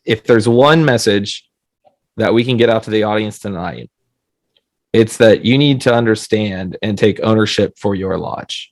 if there's one message that we can get out to the audience tonight, it's that you need to understand and take ownership for your lodge.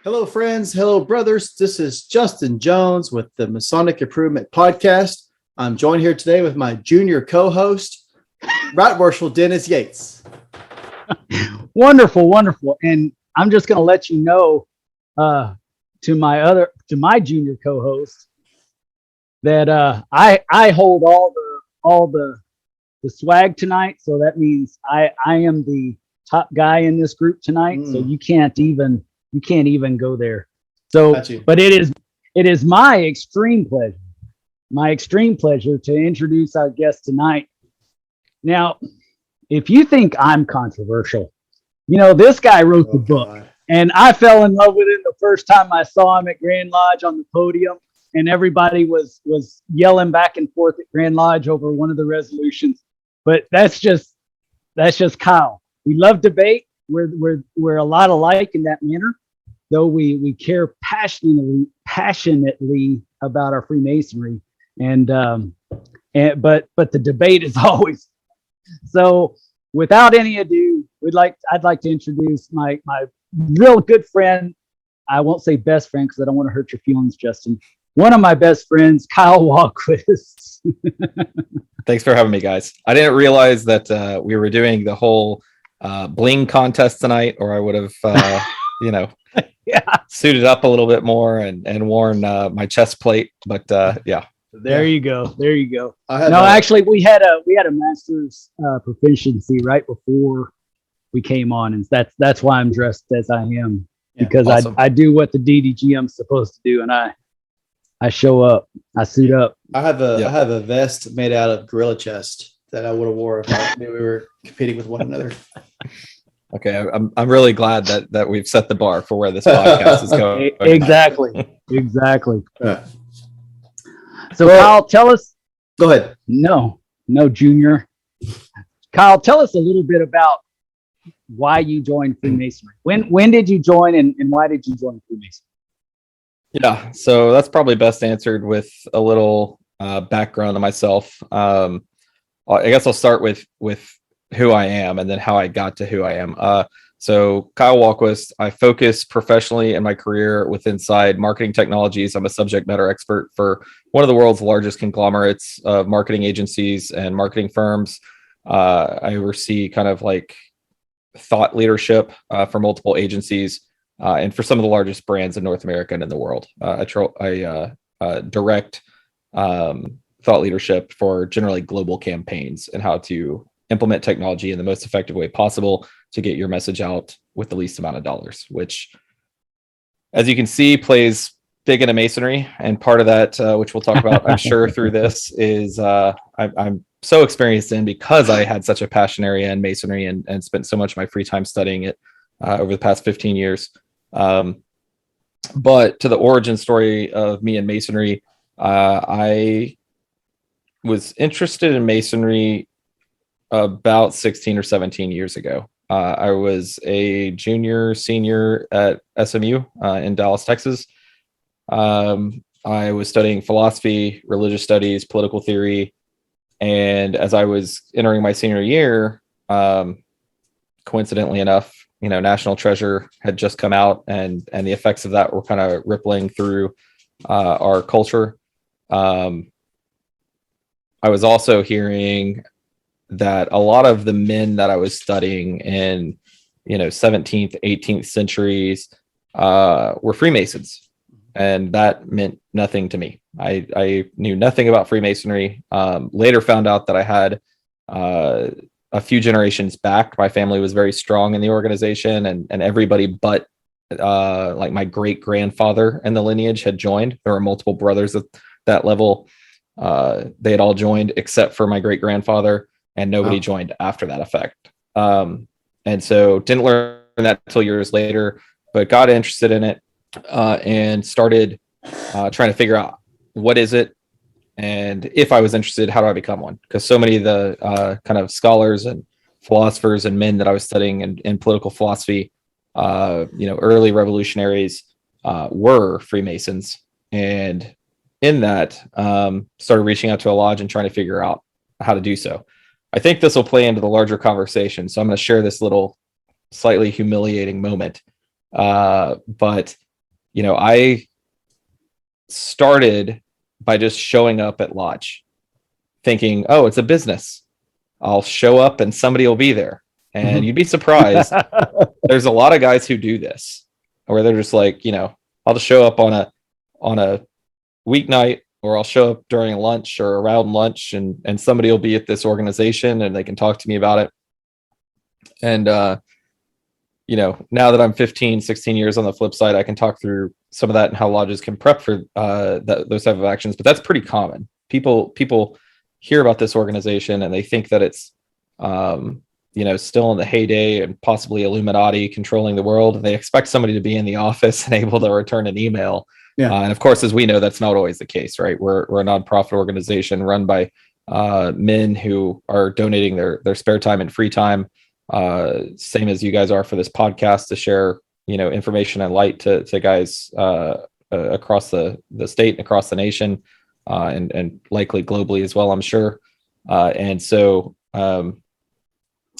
Hello, friends. Hello, brothers. This is Justin Jones with the Masonic Improvement Podcast. I'm joined here today with my junior co-host, Right Marshal Dennis Yates. Wonderful, wonderful. And I'm just going to let you know to my junior co-host that I hold all the swag tonight. So that means I am the top guy in this group tonight. So you can't even go there. So, but it is my extreme pleasure to introduce our guest tonight. Now, if you think I'm controversial, this guy wrote the book, and I fell in love with him the first time I saw him at Grand Lodge on the podium, and everybody was yelling back and forth at Grand Lodge over one of the resolutions. But that's just Kyle. We love debate. We're a lot alike in that manner, though we care passionately about our Freemasonry, but the debate is always. So without any ado, I'd like to introduce my real good friend. I won't say best friend because I don't want to hurt your feelings, Justin. One of my best friends, Kyle Wahlquist. Thanks for having me, guys. I didn't realize that we were doing the whole bling contest tonight, or I would have, suited up a little bit more and worn my chest plate. But yeah. There you go. Actually, we had a master's proficiency right before we came on, and that's why I'm dressed as I am, because awesome. I do what the DDGM's supposed to do, and I show up, I suit up. I have a vest made out of gorilla chest that I would have wore if I knew we were competing with one another. Okay, I'm really glad that we've set the bar for where this podcast is going. Exactly. So Kyle, tell us. Go ahead. No, Junior. Kyle, tell us a little bit about why you joined Freemasonry. When did you join, and why did you join Freemasonry? Yeah, so that's probably best answered with a little background on myself. I guess I'll start with who I am and then how I got to who I am. So Kyle Wahlquist, I focus professionally in my career with inside marketing technologies. I'm a subject matter expert for one of the world's largest conglomerates of marketing agencies and marketing firms. I oversee kind of like thought leadership for multiple agencies and for some of the largest brands in North America and in the world. I direct thought leadership for generally global campaigns and how to implement technology in the most effective way possible to get your message out with the least amount of dollars, which, as you can see, plays big into Masonry. And part of that, which we'll talk about, I'm sure, through this, is I'm so experienced in because I had such a passion area in Masonry and spent so much of my free time studying it over the past 15 years. But to the origin story of me and Masonry, I was interested in Masonry about 16 or 17 years ago. I was a senior at SMU in Dallas, Texas. I was studying philosophy, religious studies, political theory. And as I was entering my senior year, coincidentally enough, National Treasure had just come out, and the effects of that were kind of rippling through our culture. I was also hearing that a lot of the men that I was studying in, 17th, 18th centuries were Freemasons. and that meant nothing to me. I knew nothing about Freemasonry. Later found out that I had a few generations back, my family was very strong in the organization, and everybody but like my great grandfather in the lineage had joined. There were multiple brothers at that level. They had all joined except for my great grandfather, and nobody joined after that effect. And so didn't learn that until years later, but got interested in it and started trying to figure out what is it, and if I was interested, how do I become one? Because so many of the kind of scholars and philosophers and men that I was studying in political philosophy, early revolutionaries were Freemasons. And in that, started reaching out to a lodge and trying to figure out how to do so. I think this will play into the larger conversation. So I'm going to share this little slightly humiliating moment. But I started by just showing up at lodge thinking, oh, it's a business. I'll show up and somebody will be there. And you'd be surprised. There's a lot of guys who do this where they're just like, I'll just show up on a weeknight, or I'll show up during lunch or around lunch, and somebody will be at this organization and they can talk to me about it. And, now that I'm 15, 16 years on the flip side, I can talk through some of that and how lodges can prep for those type of actions. But that's pretty common. People hear about this organization and they think that it's, still in the heyday and possibly Illuminati controlling the world. And they expect somebody to be in the office and able to return an email. Yeah. And of course, as we know, that's not always the case, right? We're a nonprofit organization run by men who are donating their spare time and free time, same as you guys are for this podcast, to share information and light to guys across the state and across the nation, and likely globally as well, I'm sure. And so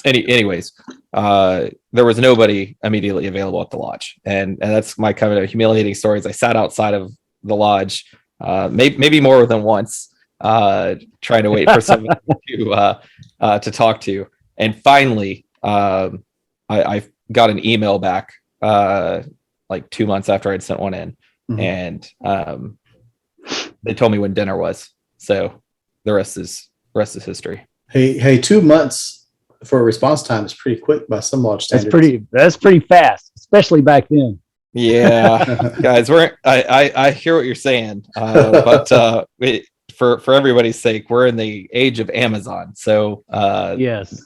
anyways, there was nobody immediately available at the lodge, and that's my kind of humiliating story. Is I sat outside of the lodge, maybe more than once, trying to wait for someone to talk to, and finally, I got an email back like 2 months after I'd sent one in, and they told me when dinner was. So the rest is history. Hey, 2 months for a response time is pretty quick by some lodge standards. That's pretty fast, especially back then. Yeah, guys, I hear what you're saying, but for everybody's sake, we're in the age of Amazon, so yes.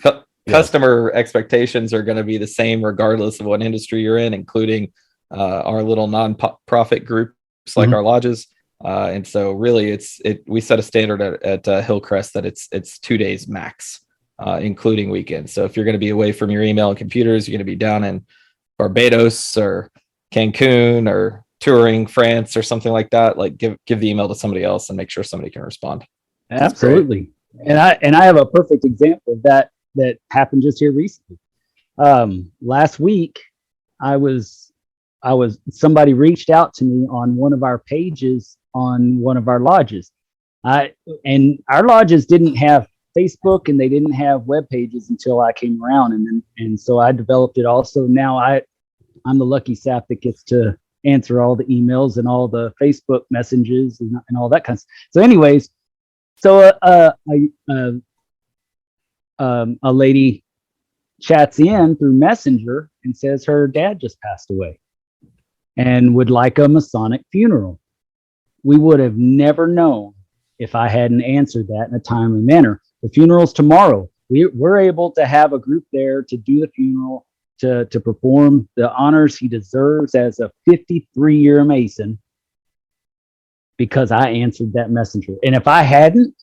Customer expectations are going to be the same regardless of what industry you're in, including our little non-profit groups like our lodges. And so really we set a standard at Hillcrest that it's 2 days max, including weekends. So if you're going to be away from your email and computers, you're going to be down in Barbados or Cancun or touring France or something like that, like give the email to somebody else and make sure somebody can respond. Absolutely. And I have a perfect example of that happened just here recently. Last week, somebody reached out to me on one of our pages on one of our lodges. And our lodges didn't have Facebook and they didn't have web pages until I came around. And so I developed it also. Now I'm the lucky sap that gets to answer all the emails and all the Facebook messages and all that kind of stuff. So anyways, a lady chats in through Messenger and says her dad just passed away and would like a Masonic funeral. We would have never known if I hadn't answered that in a timely manner. The funeral's tomorrow. We're able to have a group there to do the funeral, to perform the honors he deserves as a 53-year Mason, because I answered that messenger. And if I hadn't,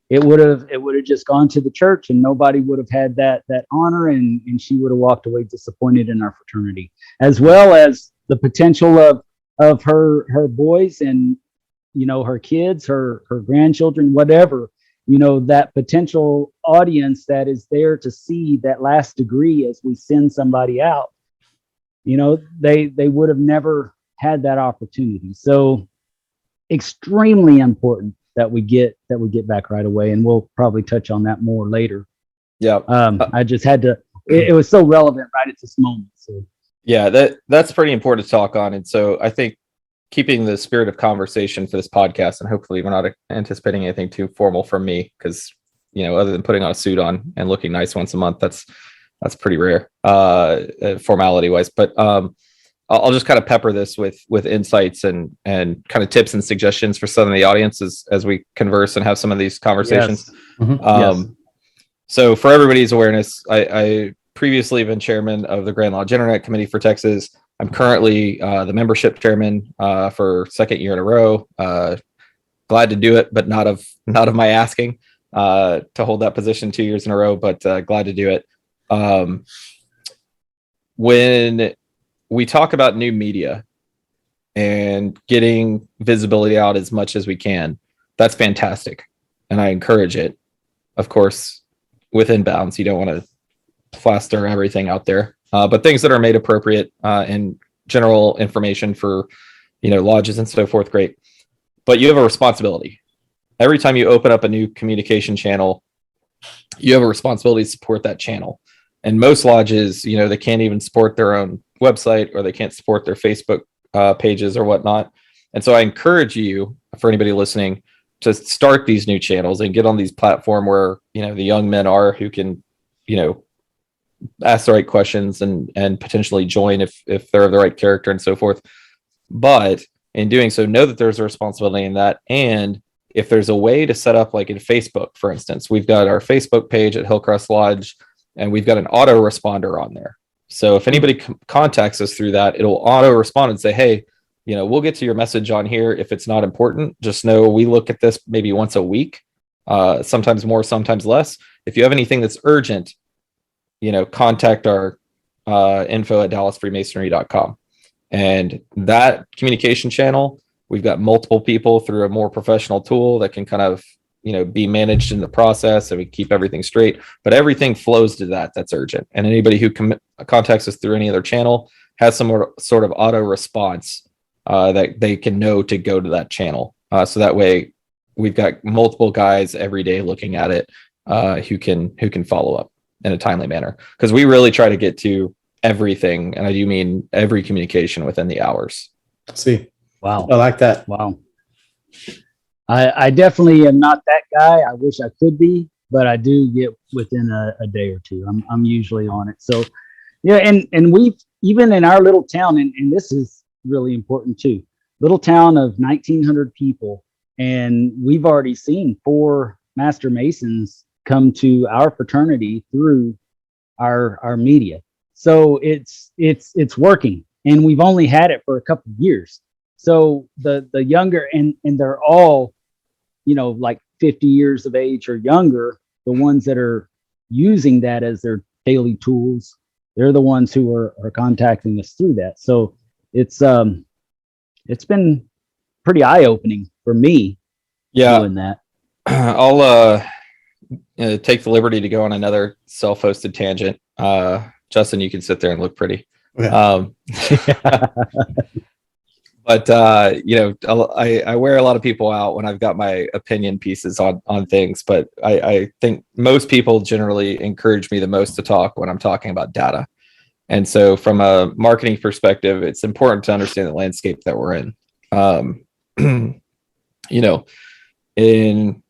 it would have just gone to the church and nobody would have had that honor, and she would have walked away disappointed in our fraternity, as well as the potential of her boys and her kids, her grandchildren, whatever, that potential audience that is there to see that last degree as we send somebody out. They would have never had that opportunity. So extremely important that we get back right away, and we'll probably touch on that more later. Yeah. I just had to. It was so relevant right at this moment. So yeah, that's pretty important to talk on. And so I think keeping the spirit of conversation for this podcast, and hopefully we're not anticipating anything too formal from me, because other than putting on a suit on and looking nice once a month, that's pretty rare, formality wise. But I'll just kind of pepper this with insights and kind of tips and suggestions for some of the audience as we converse and have some of these conversations. Yes. Yes. So for everybody's awareness, I previously been chairman of the Grand Lodge Internet Committee for Texas. I'm currently the membership chairman for second year in a row. Glad to do it, but not of my asking to hold that position 2 years in a row, but glad to do it. When we talk about new media and getting visibility out as much as we can, that's fantastic. And I encourage it, of course, within bounds. You don't want to plaster everything out there, but things that are made appropriate and general information for, lodges and so forth. Great. But you have a responsibility. Every time you open up a new communication channel, you have a responsibility to support that channel. And most lodges, they can't even support their own website, or they can't support their Facebook pages or whatnot. And so I encourage you, for anybody listening, to start these new channels and get on these platforms where, the young men are, who can, ask the right questions and potentially join if they're of the right character and so forth. But in doing so, know that there's a responsibility in that. And if there's a way to set up, like in Facebook, for instance, we've got our Facebook page at Hillcrest Lodge, and we've got an auto responder on there. So if anybody contacts us through that, it'll auto respond and say, hey, we'll get to your message on here. If it's not important, just know we look at this maybe once a week, sometimes more, sometimes less. If you have anything that's urgent, contact our info at dallasfreemasonry.com. And that communication channel, we've got multiple people through a more professional tool that can kind of, be managed in the process, and we keep everything straight. But everything flows to that's urgent. And anybody who contacts us through any other channel has some sort of auto response that they can know to go to that channel. So that way we've got multiple guys every day looking at it who can follow up in a timely manner, because we really try to get to everything. And I do mean every communication within the hours. See, Wow. I like that. Wow. I definitely am not that guy. I wish I could be, but I do get within a day or two. I'm usually on it. So yeah, and we've, even in our little town, and this is really important too, little town of 1,900 people, and we've already seen 4 Master Masons come to our fraternity through our media. So it's working, and we've only had it for a couple of years. So the younger, and they're all, like 50 years of age or younger, the ones that are using that as their daily tools, they're the ones who are contacting us through that. So it's been pretty eye-opening for me. Yeah. Doing that. I'll take the liberty to go on another self-hosted tangent. Justin, you can sit there and look pretty. Okay. But I wear a lot of people out when I've got my opinion pieces on things, but I think most people generally encourage me the most to talk when I'm talking about data. And so from a marketing perspective, it's important to understand the landscape that we're in. In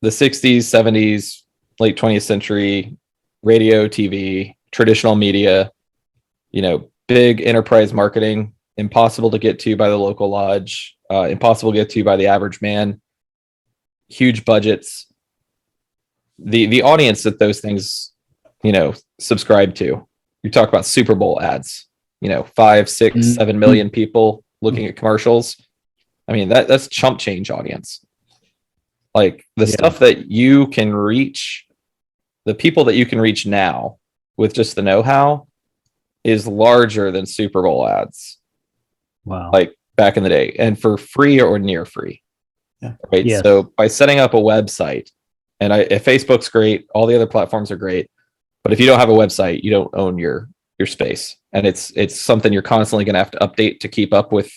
the 60s, 70s, late 20th century, radio, TV, traditional media, big enterprise marketing, impossible to get to by the local lodge, impossible to get to by the average man, huge budgets. The audience that those things, subscribe to, you talk about Super Bowl ads, 5, 6, 7 million people looking at commercials. I mean, that's chump change audience. Like the stuff that you can reach, the people that you can reach now with just the know-how is larger than Super Bowl ads. Wow. Like back in the day, and for free or near free. Yeah. Right. Yes. So by setting up a website, and if Facebook's great, all the other platforms are great, but if you don't have a website, you don't own your space. And it's something you're constantly going to have to update to keep up with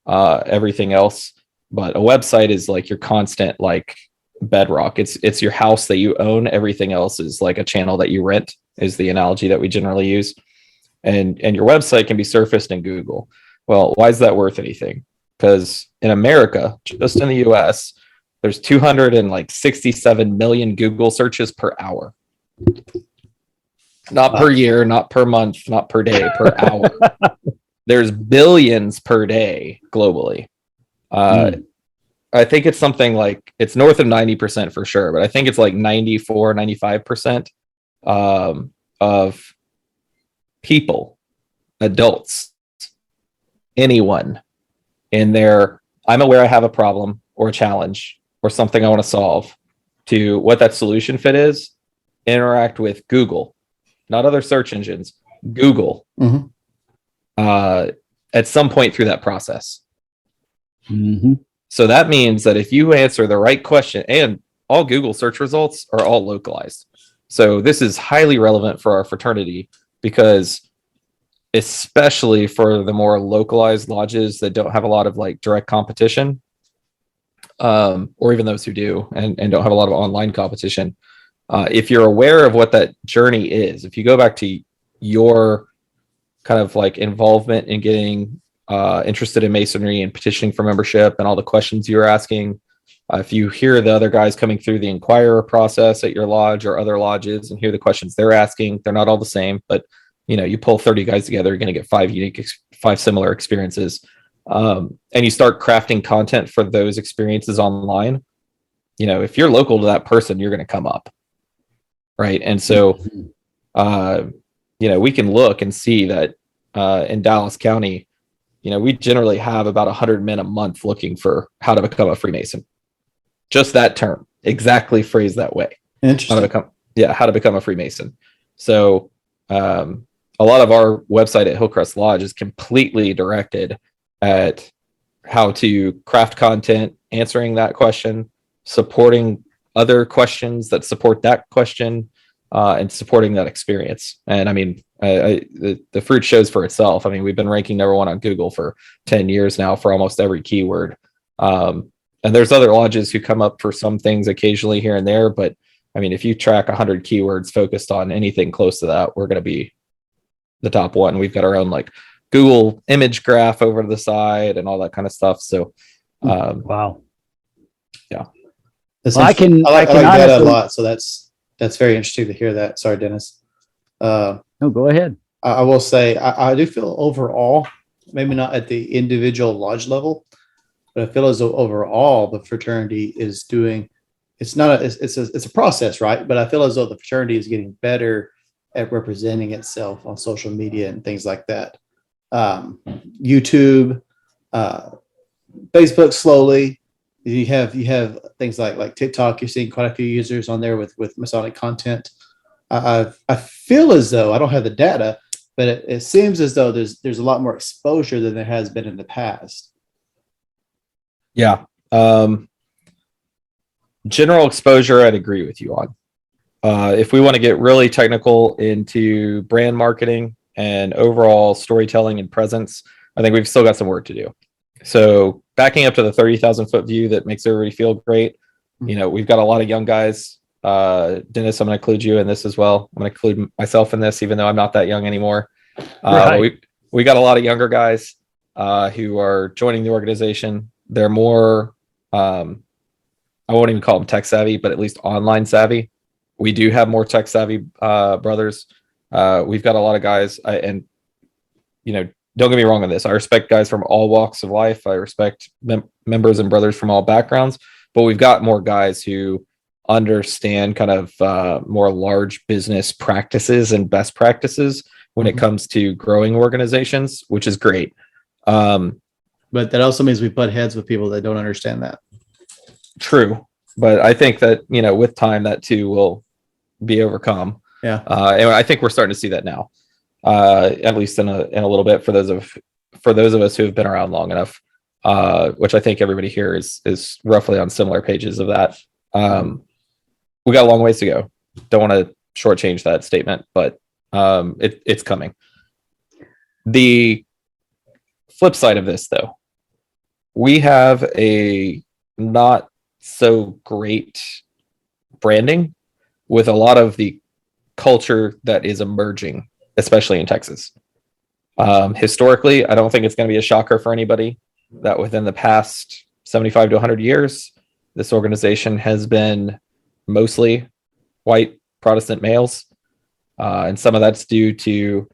everything else. But a website is like your constant, like, bedrock. It's your house that you own. Everything else is like a channel that you rent, is the analogy that we generally use. And your website can be surfaced in Google. Well, why is that worth anything? Because in America, just in the US, there's 267 million Google searches per hour. Not per year, not per month, not per day, per hour. There's billions per day globally. I think it's something like, it's north of 90% for sure, but I think it's like 94, 95% of people, adults, anyone in there, I'm aware I have a problem or a challenge or something I want to solve, to what that solution fit is, interact with Google, not other search engines, Google, at some point through that process. So that means that if you answer the right question, and all Google search results are all localized. So this is highly relevant for our fraternity, because especially for the more localized lodges that don't have a lot of like direct competition, or even those who do and don't have a lot of online competition. If you're aware of what that journey is, if you go back to your kind of like involvement in getting interested in Masonry and petitioning for membership and all the questions you're asking, if you hear the other guys coming through the inquirer process at your lodge or other lodges and hear the questions they're asking, they're not all the same, but you pull 30 guys together, you're going to get five similar experiences. And you start crafting content for those experiences online. If you're local to that person, you're going to come up. Right. And so, we can look and see that in Dallas County, we generally have about 100 men a month looking for how to become a Freemason. Just that term, exactly phrased that way. Interesting. How to become a Freemason. So a lot of our website at Hillcrest Lodge is completely directed at how to craft content, answering that question, supporting other questions that support that question, and supporting that experience. And I mean, the fruit shows for itself. I mean, we've been ranking number one on Google for 10 years now for almost every keyword. And there's other lodges who come up for some things occasionally here and there. But I mean, if you track 100 keywords focused on anything close to that, we're going to be the top one. We've got our own like Google image graph over to the side and all that kind of stuff. So, wow. Yeah. Well, I like that a lot. So that's very interesting to hear that. Sorry, Dennis. No, go ahead. I will say I do feel overall, maybe not at the individual lodge level, but I feel as though overall the fraternity is doing. It's a process, right? But I feel as though the fraternity is getting better at representing itself on social media and things like that. YouTube, Facebook, slowly. You have things like TikTok. You're seeing quite a few users on there with Masonic content. I feel as though I don't have the data, but it seems as though there's a lot more exposure than there has been in the past. Yeah. General exposure, I'd agree with you on. If we want to get really technical into brand marketing and overall storytelling and presence, I think we've still got some work to do. So backing up to the 30,000 foot view that makes everybody feel great. We've got a lot of young guys. Dennis, I'm going to include you in this as well. I'm going to include myself in this, even though I'm not that young anymore. Right. We got a lot of younger guys who are joining the organization. They're more, I won't even call them tech savvy, but at least online savvy. We do have more tech savvy brothers. We've got a lot of guys, and don't get me wrong on this. I respect guys from all walks of life. I respect members and brothers from all backgrounds, but we've got more guys who understand kind of more large business practices and best practices when it comes to growing organizations, which is great. But that also means we butt heads with people that don't understand that. True. But I think that, with time, that too will be overcome. Yeah. And I think we're starting to see that now, at least in a little bit for those of us who have been around long enough, which I think everybody here is roughly on similar pages of that. We got a long ways to go. Don't want to shortchange that statement, but it's coming. The flip side of this, though, we have a not so great branding with a lot of the culture that is emerging, especially in Texas. Historically, I don't think it's going to be a shocker for anybody that within the past 75 to 100 years, this organization has been mostly white Protestant males. And some of that's due to,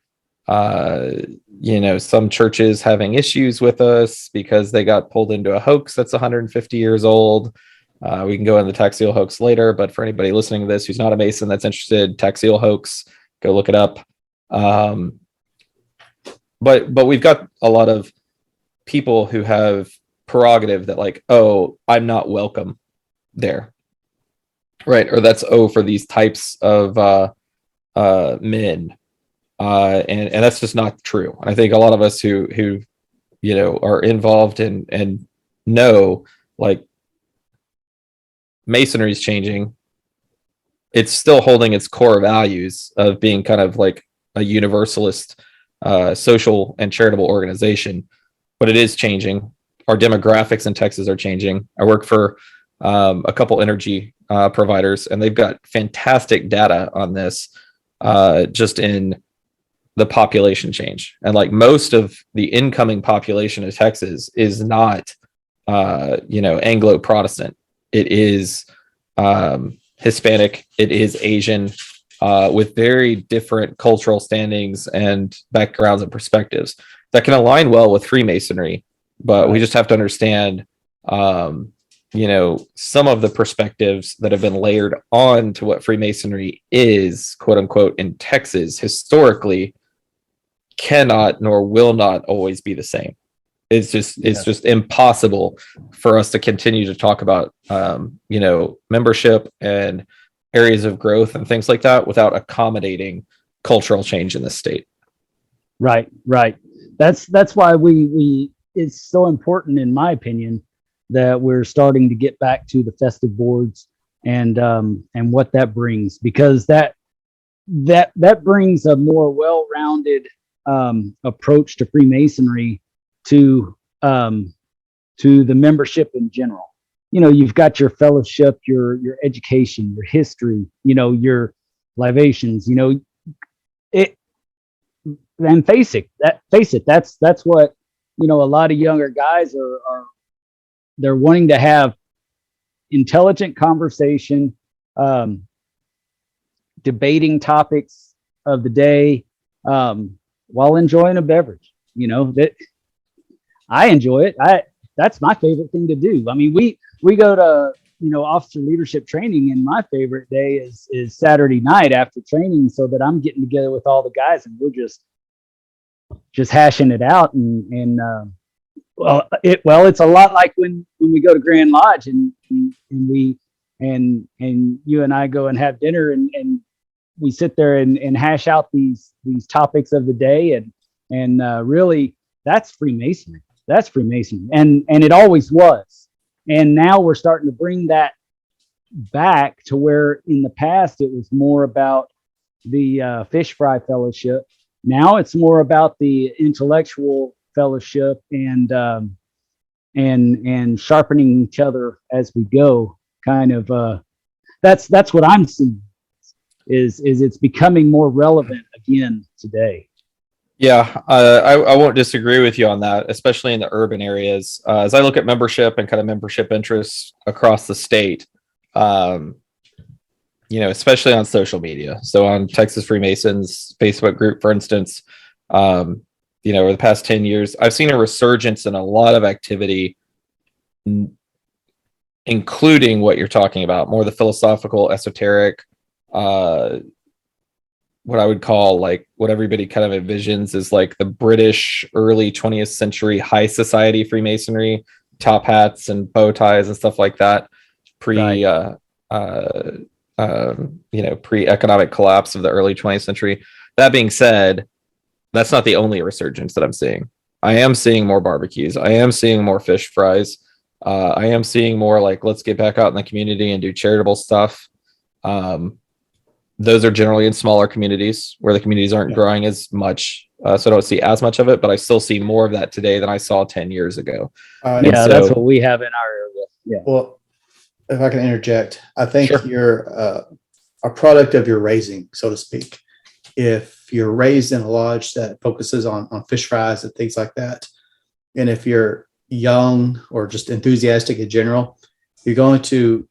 some churches having issues with us because they got pulled into a hoax that's 150 years old. We can go into the tax seal hoax later, but for anybody listening to this who's not a Mason that's interested, tax seal hoax, go look it up. But we've got a lot of people who have prerogative that like, oh, I'm not welcome there, right? Or that's for these types of men, and that's just not true. I think a lot of us who are involved and know like Masonry is changing. It's still holding its core values of being kind of like a universalist social and charitable organization, but it is changing. Our demographics in Texas are changing. I work for a couple energy providers, and they've got fantastic data on this, just in the population change. And like most of the incoming population of Texas is not, Anglo Protestant. It is Hispanic. It is Asian. With very different cultural standings and backgrounds and perspectives that can align well with Freemasonry, but we just have to understand, some of the perspectives that have been layered on to what Freemasonry is, quote unquote, in Texas historically cannot nor will not always be the same. It's just impossible for us to continue to talk about, membership and areas of growth and things like that without accommodating cultural change in the state. Right. That's why we it's so important, in my opinion, that we're starting to get back to the festive boards and what that brings, because that brings a more well-rounded approach to Freemasonry to the membership in general. You've got your fellowship, your education, your history, your libations, it, and face it, that's what, a lot of younger guys are they're wanting to have intelligent conversation, debating topics of the day, while enjoying a beverage. That I enjoy it. That's my favorite thing to do. I mean, we go to, officer leadership training, and my favorite day is Saturday night after training, so that I'm getting together with all the guys and we're just hashing it out. It's a lot like when we go to Grand Lodge and you and I go and have dinner and we sit there and hash out these topics of the day, and really that's Freemasonry. That's Freemasonry, and it always was. And now we're starting to bring that back to where in the past it was more about the fish fry fellowship. Now it's more about the intellectual fellowship and sharpening each other as we go. Kind of that's what I'm seeing. Is it's becoming more relevant again today. Yeah, I won't disagree with you on that, especially in the urban areas. As I look at membership and kind of membership interests across the state, especially on social media. So on Texas Freemasons Facebook group, for instance, over the past 10 years, I've seen a resurgence in a lot of activity, including what you're talking about, more the philosophical, esoteric, what I would call like what everybody kind of envisions is like the British early 20th century high society Freemasonry, top hats and bow ties and stuff like that, pre-economic collapse of the early 20th century. That being said, that's not the only resurgence that I'm seeing. I am seeing more barbecues. I am seeing more fish fries. I am seeing more like, let's get back out in the community and do charitable stuff. Those are generally in smaller communities where the communities aren't growing as much. So I don't see as much of it, but I still see more of that today than I saw 10 years ago. That's what we have in our area. Yeah. Well, if I can interject, I think you're a product of your raising, so to speak. if you're raised in a lodge that focuses on fish fries and things like that, and if you're young or just enthusiastic in general, you're going to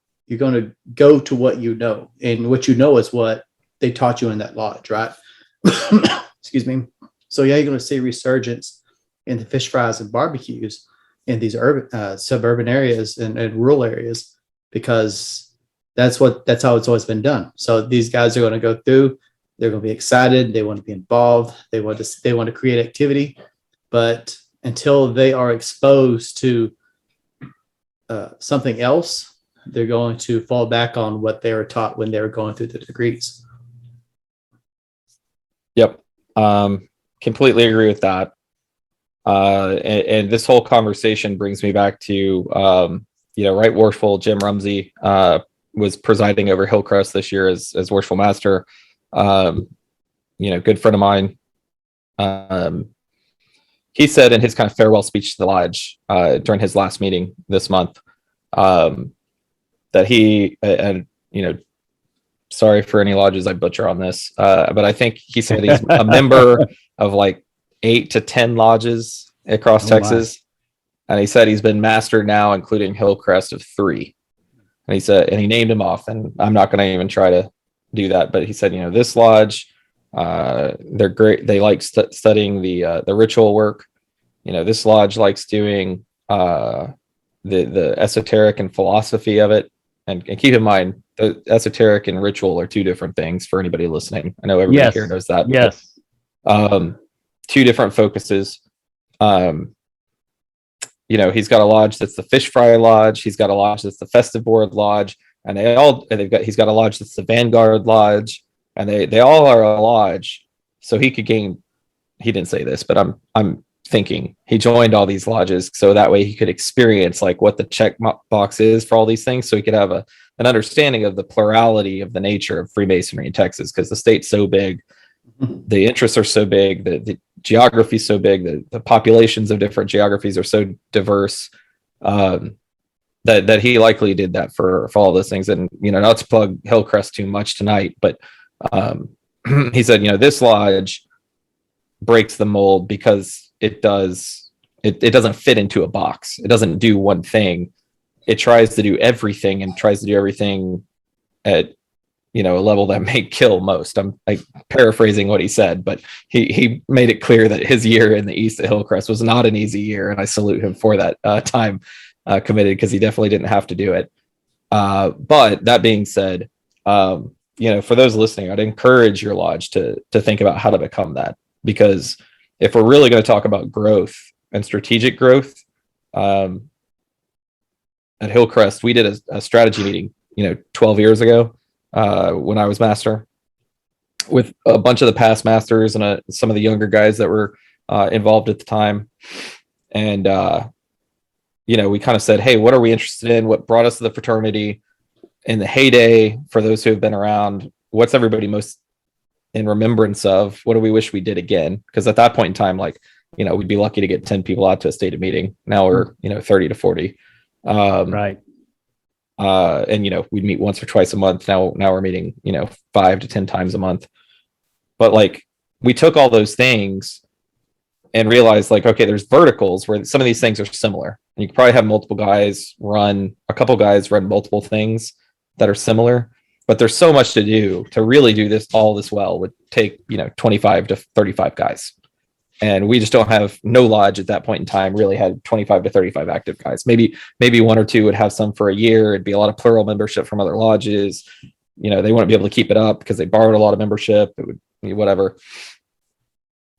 go to what you know, and what you know is what they taught you in that lodge, right? Excuse me. So yeah, you're going to see resurgence in the fish fries and barbecues in these urban, suburban areas and rural areas, because that's how it's always been done. So these guys are going to go through. They're going to be excited. They want to be involved. They want to create activity, but until they are exposed to something else, they're going to fall back on what they were taught when they were going through the degrees. Yep. Completely agree with that. And this whole conversation brings me back to, Right Worshipful Jim Rumsey was presiding over Hillcrest this year as Worshipful Master. Good friend of mine. He said in his kind of farewell speech to the lodge during his last meeting this month, that he, sorry for any lodges I butcher on this, but I think he said he's a member of like 8 to 10 lodges across Texas. And he said he's been master now, including Hillcrest, of 3. And he said, and he named them off, and I'm not going to even try to do that, but he said, this lodge, they're great. They like studying the ritual work. This lodge likes doing the esoteric and philosophy of it. And keep in mind, the esoteric and ritual are 2 different things for anybody listening. I know everybody here knows that. Yes. But, 2 different focuses. He's got a lodge that's the Fish Fry Lodge. He's got a lodge that's the Festive Board Lodge, and he's got a lodge that's the Vanguard Lodge, and they all are a lodge. So he could gain. He didn't say this, but I'm thinking he joined all these lodges so that way he could experience like what the check box is for all these things, so he could have an understanding of the plurality of the nature of Freemasonry in Texas, because the state's so big, the interests are so big, the geography is so big, the populations of different geographies are so diverse, that he likely did that for all those things. And not to plug Hillcrest too much tonight, but he said this lodge breaks the mold because it doesn't fit into a box. It doesn't do one thing. It tries to do everything, and tries to do everything at a level that may kill most. I'm like paraphrasing what he said, but he made it clear that his year in the East at Hillcrest was not an easy year, and I salute him for that time committed, because he definitely didn't have to do it. But that being said, for those listening, I'd encourage your lodge to think about how to become that, because if we're really going to talk about growth and strategic growth, at Hillcrest, we did a strategy meeting, 12 years ago, when I was master, with a bunch of the past masters and some of the younger guys that were involved at the time. And, we kind of said, hey, what are we interested in? What brought us to the fraternity in the heyday? For those who have been around, what's everybody most in remembrance of? What do we wish we did again? Because at that point in time, we'd be lucky to get 10 people out to a stated meeting. Now we're 30 to 40. Right. And we'd meet once or twice a month. Now we're meeting 5 to 10 times a month. But we took all those things and realized okay, there's verticals where some of these things are similar, and you could probably have a couple guys run multiple things that are similar. But there's so much to do. To really do this well would take 25 to 35 guys, and we just don't have. No lodge at that point in time really had 25 to 35 active guys. Maybe 1 or 2 would have some for a year. It'd be a lot of plural membership from other lodges. They wouldn't be able to keep it up because they borrowed a lot of membership. It would be whatever.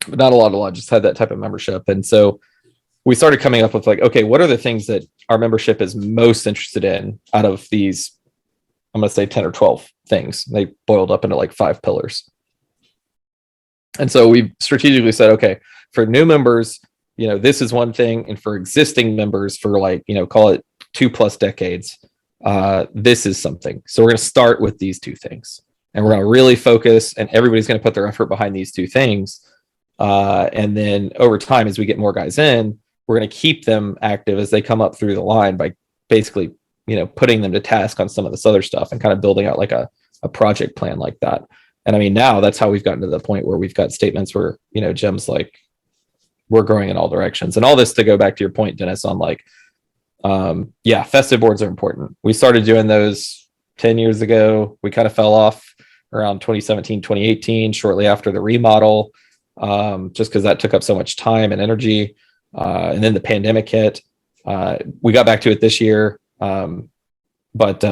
But not a lot of lodges had that type of membership, and so we started coming up with okay, what are the things that our membership is most interested in out of these? I'm going to say 10 or 12 things. They boiled up into 5 pillars. And so we strategically said, okay, for new members, this is one thing. And for existing members for call it 2+ decades, this is something. So we're going to start with these 2 things, and we're going to really focus, and everybody's going to put their effort behind these 2 things. And then over time, as we get more guys in, we're going to keep them active as they come up through the line by basically putting them to task on some of this other stuff and kind of building out a project plan like that. And I mean, now that's how we've gotten to the point where we've got statements where, Jim's like, we're growing in all directions. And all this to go back to your point, Dennis, on like, festive boards are important. We started doing those 10 years ago. We kind of fell off around 2017, 2018, shortly after the remodel, just because that took up so much time and energy. And then the pandemic hit. We got back to it this year. But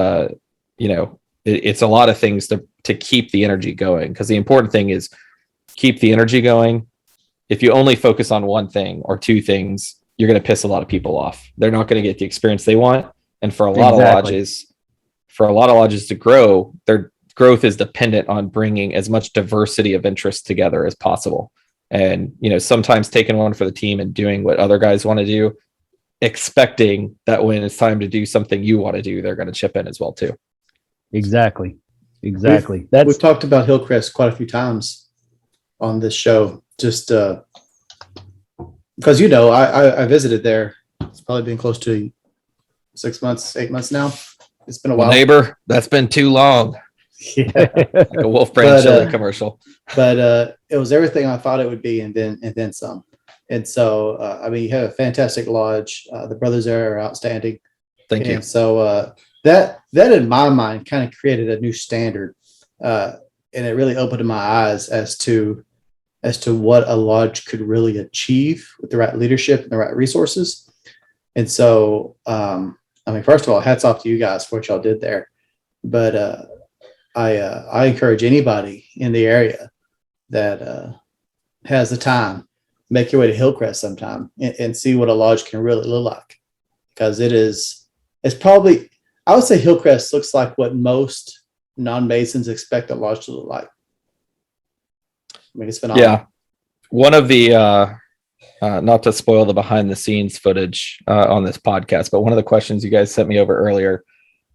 it's a lot of things to keep the energy going, because the important thing is keep the energy going. If you only focus on one thing or two things, you're going to piss a lot of people off. They're not going to get the experience they want. And for a lot of lodges to grow, their growth is dependent on bringing as much diversity of interest together as possible. And, sometimes taking one for the team and doing what other guys want to do, expecting that when it's time to do something you want to do, they're going to chip in as well too. Exactly. We've talked about Hillcrest quite a few times on this show, just because I visited there. It's probably been close to 8 months now. It's been a while. Neighbor, that's been too long. Yeah. Like a Wolf Brand chili commercial. But it was everything I thought it would be, and then some. And so, you have a fantastic lodge. The brothers there are outstanding. Thank you. And so that in my mind kind of created a new standard, and it really opened my eyes as to what a lodge could really achieve with the right leadership and the right resources. And so, first of all, hats off to you guys for what y'all did there. But I encourage anybody in the area that has the time, make your way to Hillcrest sometime and see what a lodge can really look like, because it's probably, I would say Hillcrest looks like what most non-Masons expect a lodge to look like. It's phenomenal. Yeah. One of the, not to spoil the behind the scenes footage on this podcast, but one of the questions you guys sent me over earlier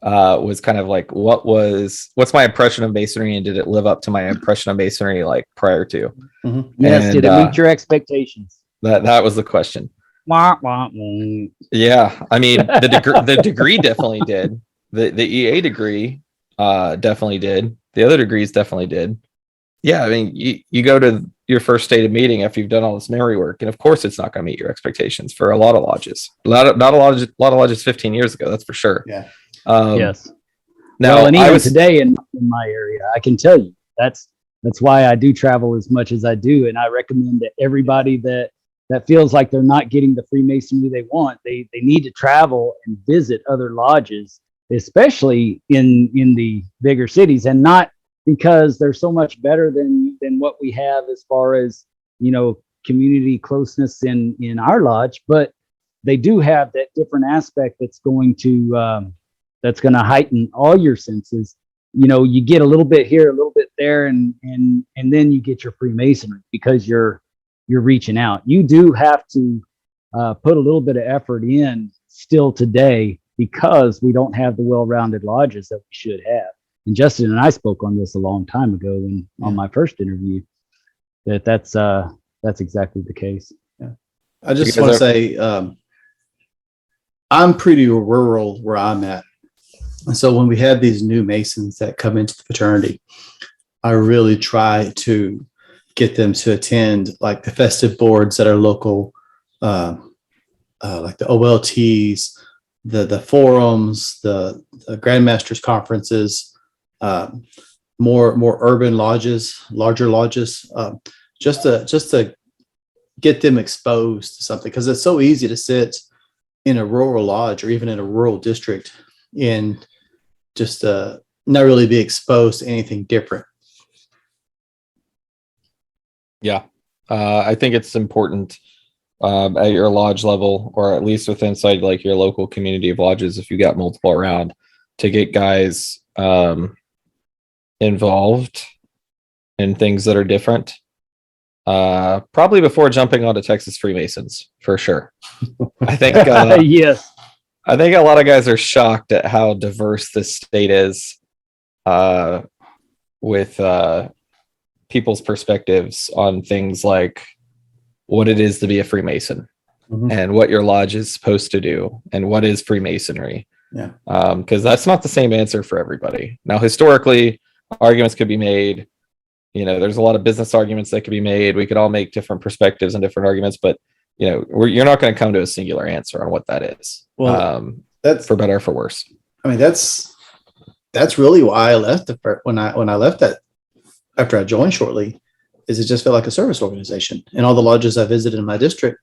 was kind of like, what's my impression of Masonry, and did it live up to my impression of Masonry like prior to? Mm-hmm. Yes. Did it meet your expectations? That was the question. Wah, wah, wah. Yeah. I mean, the degree definitely did. The EA degree definitely did. The other degrees definitely did. Yeah. I mean, you go to your first stated meeting after you've done all this memory work, and of course it's not going to meet your expectations for a lot of lodges. Not a lot of lodges 15 years ago, that's for sure. Yeah. Yes. Now, and even today in my area, I can tell you that's why I do travel as much as I do, and I recommend that everybody that feels like they're not getting the Freemasonry they want, they need to travel and visit other lodges, especially in the bigger cities, and not because they're so much better than what we have as far as community closeness in our lodge, but they do have that different aspect that's going to heighten all your senses. You get a little bit here, a little bit there, and then you get your Freemasonry because you're reaching out. You do have to put a little bit of effort in still today, because we don't have the well-rounded lodges that we should have. And Justin and I spoke on this a long time ago on my first interview, that's exactly the case. Yeah. I just want to say, I'm pretty rural where I'm at. And so when we have these new Masons that come into the fraternity, I really try to get them to attend like the festive boards that are local, like the OLTs, the forums, the Grandmasters conferences, more urban lodges, larger lodges, just to get them exposed to something, because it's so easy to sit in a rural lodge or even in a rural district and just not really be exposed to anything different. Yeah, I think it's important at your lodge level, or at least within inside like your local community of lodges, if you got multiple around, to get guys involved in things that are different. Probably before jumping onto Texas Freemasons, for sure. I think yes. I think a lot of guys are shocked at how diverse this state is, with people's perspectives on things like what it is to be a Freemason, and what your lodge is supposed to do, and what is Freemasonry. Yeah. Because that's not the same answer for everybody. Now, historically, arguments could be made there's a lot of business arguments that could be made. We could all make different perspectives and different arguments, but you're not going to come to a singular answer on what that is. Well, that's for better or for worse. I mean, that's really why I left when I left that after I joined shortly, is it just felt like a service organization, and all the lodges I visited in my district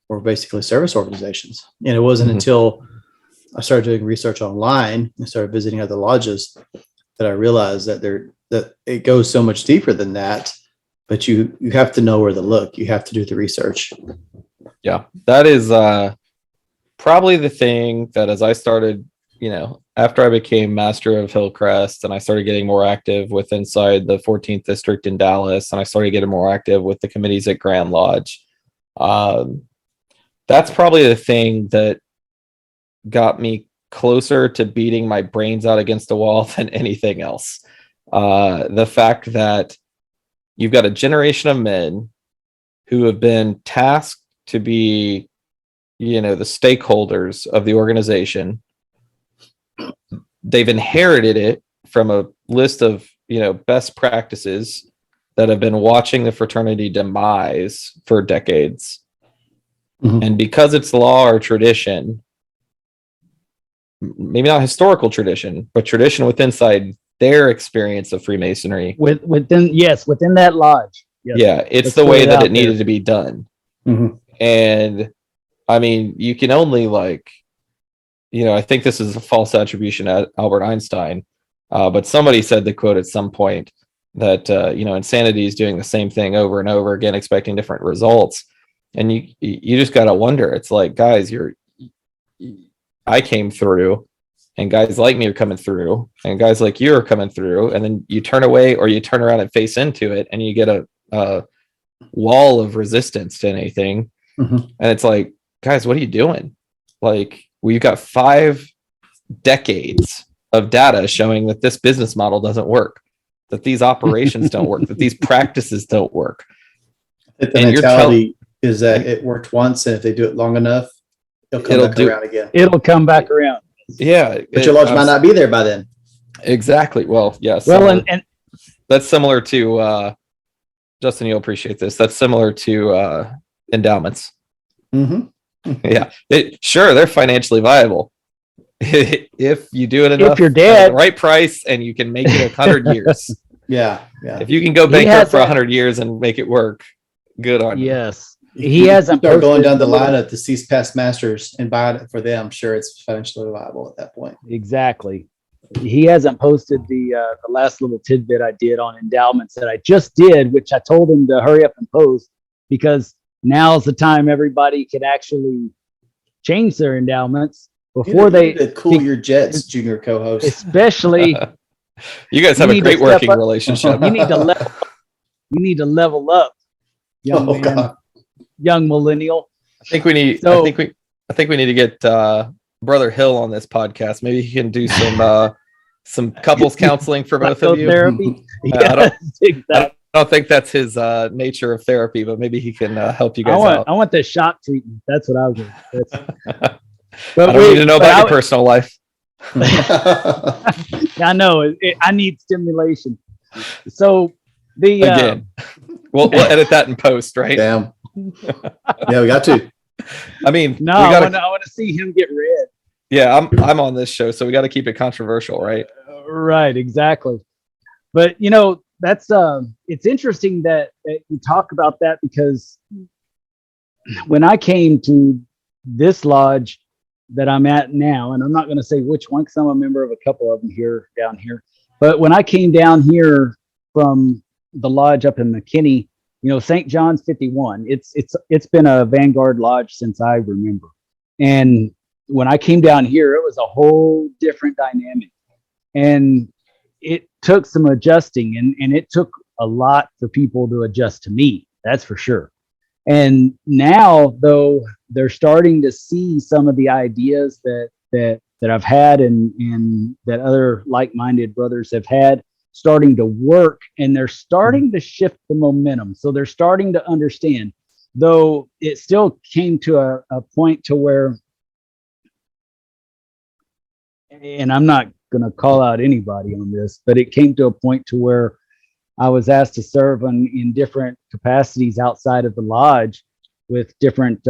were basically service organizations. And it wasn't until I started doing research online and started visiting other lodges that I realized that it goes so much deeper than that. But you have to know where to look. You have to do the research. Yeah, that is probably the thing that, as I started, after I became master of Hillcrest and I started getting more active with inside the 14th district in Dallas, and I started getting more active with the committees at Grand Lodge. That's probably the thing that got me closer to beating my brains out against a wall than anything else. The fact that you've got a generation of men who have been tasked to be, the stakeholders of the organization. They've inherited it from a list of, best practices that have been watching the fraternity demise for decades. Mm-hmm. And because it's law or tradition, maybe not historical tradition, but tradition within their experience of Freemasonry. Within that lodge. Yes. Yeah, it's the way that it needed to be done. Mm-hmm. And I mean, you can only I think this is a false attribution at Albert Einstein, but somebody said the quote at some point that, insanity is doing the same thing over and over again, expecting different results. And you just got to wonder, it's like, guys, I came through, and guys like me are coming through, and guys like you are coming through, and then you turn away or you turn around and face into it, and you get a wall of resistance to anything. Mm-hmm. And it's like, guys, what are you doing? We've got 5 decades of data showing that this business model doesn't work, that these operations don't work, that these practices don't work. The mentality is that it worked once, and if they do it long enough, it'll come back around again. It'll come back around. Yeah. But your lodge might not be there by then. Exactly. Well, yes. Yeah, and that's similar to, Justin, you'll appreciate this. That's similar to endowments. Mm-hmm. Yeah, they're financially viable if you do it enough. If you're dead, at the right price, and you can make it 100 years. Yeah. If you can go bankrupt for 100 years and make it work, good on you. Yes, he hasn't. Start going down the line of the cease past masters and buying it for them. I'm sure it's financially viable at that point. Exactly. He hasn't posted the last little tidbit I did on endowments that I just did, which I told him to hurry up and post, because now's the time everybody can actually change their endowments before they cool your jets, junior co-host. Especially, you guys have a great working relationship. You need to level up, young man, young millennial. I think we need to get Brother Hill on this podcast. Maybe he can do some couples counseling for both of you. Therapy. I don't think that's his nature of therapy, but maybe he can help you guys out. I want the shock treatment. That's what I was doing. But I don't need to know about your personal life. I know. I need stimulation. So again, we'll edit that in post, right? Damn. Yeah, we got to. I mean, I want to see him get red. Yeah, I'm on this show, so we got to keep it controversial, right? Right, exactly. But that's it's interesting that you talk about that, because when I came to this lodge that I'm at now, and I'm not going to say which one because I'm a member of a couple of them down here, but when I came down here from the lodge up in McKinney, St. John's 51, it's been a Vanguard lodge since I remember. And when I came down here, it was a whole different dynamic, and it took some adjusting, and it took a lot for people to adjust to me. That's for sure. And now, though, they're starting to see some of the ideas that I've had and that other like-minded brothers have had starting to work, and they're starting to shift the momentum. So they're starting to understand, though it still came to a point to where, and I'm not going to call out anybody on this, but it came to a point to where I was asked to serve in different capacities outside of the lodge with different,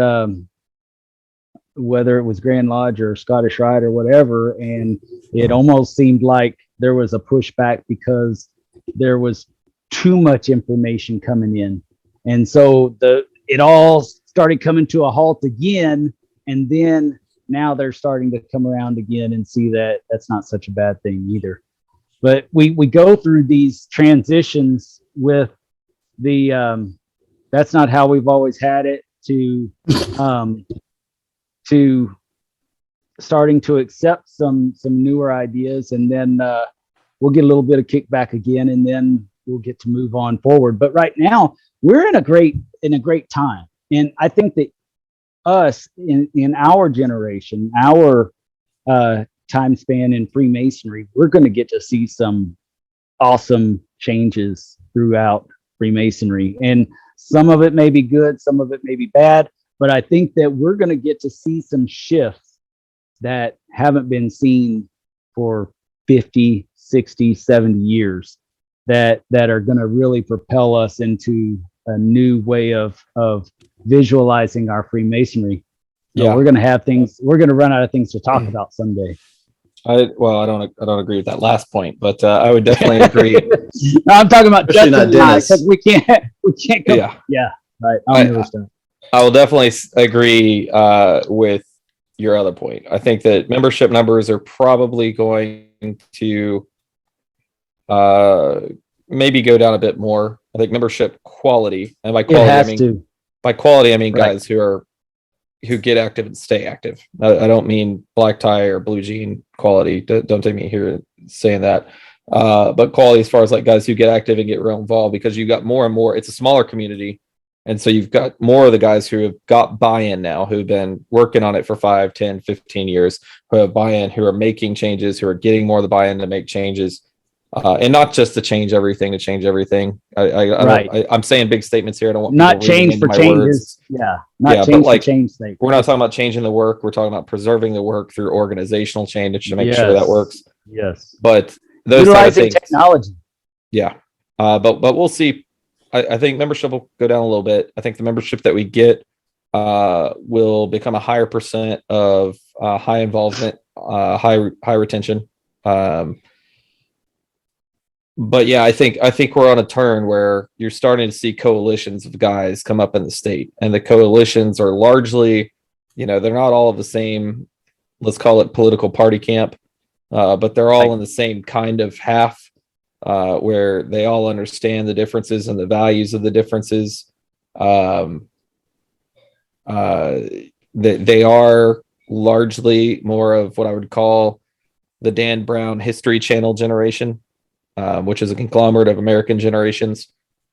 whether it was Grand Lodge or Scottish Rite or whatever. And it almost seemed like there was a pushback because there was too much information coming in. And so it all started coming to a halt again. And then now they're starting to come around again and see that that's not such a bad thing either. But we go through these transitions with that's not how we've always had it, to starting to accept some newer ideas, and then we'll get a little bit of kickback again, and then we'll get to move on forward. But right now we're in a great time, and I think that us in our generation, our time span in Freemasonry, we're going to get to see some awesome changes throughout Freemasonry, and some of it may be good, some of it may be bad, but I think that we're going to get to see some shifts that haven't been seen for 50, 60, 70 years that are going to really propel us into a new way of visualizing our Freemasonry. Yeah, we're going to have things, we're going to run out of things to talk about someday. I don't agree with that last point, but I would definitely agree. No, I'm talking about Especially Justin not and I, Dennis. 'cause we can't come, Yeah, right. I will definitely agree with your other point. I think that membership numbers are probably going to maybe go down a bit more. I think membership quality, and by It quality, has to. by quality, I mean Right. guys who get active and stay active. I don't mean black tie or blue jean quality. Don't take me here saying that. But quality as far as like guys who get active and get real involved, because you've got more and more, it's a smaller community. And so you've got more of the guys who have got buy-in now, who've been working on it for 5, 10, 15 years, who have buy-in, who are making changes, who are getting more of the buy-in to make changes. And not just to change everything. I'm saying big statements here. I don't want Not people reading change into for my changes. words. Yeah. Not Yeah, but change like, for change sake. We're not talking about changing the work. We're talking about preserving the work through organizational change to make sure that Yes. works. Yes. But those type of Utilizing things, technology. yeah. But we'll see. I think membership will go down a little bit. I think the membership that we get will become a higher percent of high involvement, high retention. But yeah, I think we're on a turn where you're starting to see coalitions of guys come up in the state, and the coalitions are largely, they're not all of the same, let's call it political party camp, but they're all in the same kind of half, where they all understand the differences and the values of the differences. They are largely more of what I would call the Dan Brown History Channel generation. Which is a conglomerate of American generations,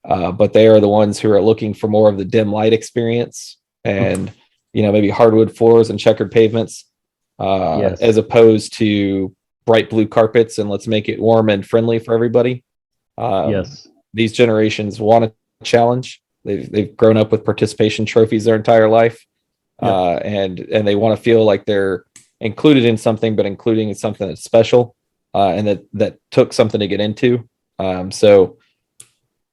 but they are the ones who are looking for more of the dim light experience and, maybe hardwood floors and checkered pavements, Yes. as opposed to bright blue carpets and let's make it warm and friendly for everybody. Yes. These generations want a challenge. They've grown up with participation trophies their entire life, and they want to feel like they're included in something, but including in something that's special. And that took something to get into. So,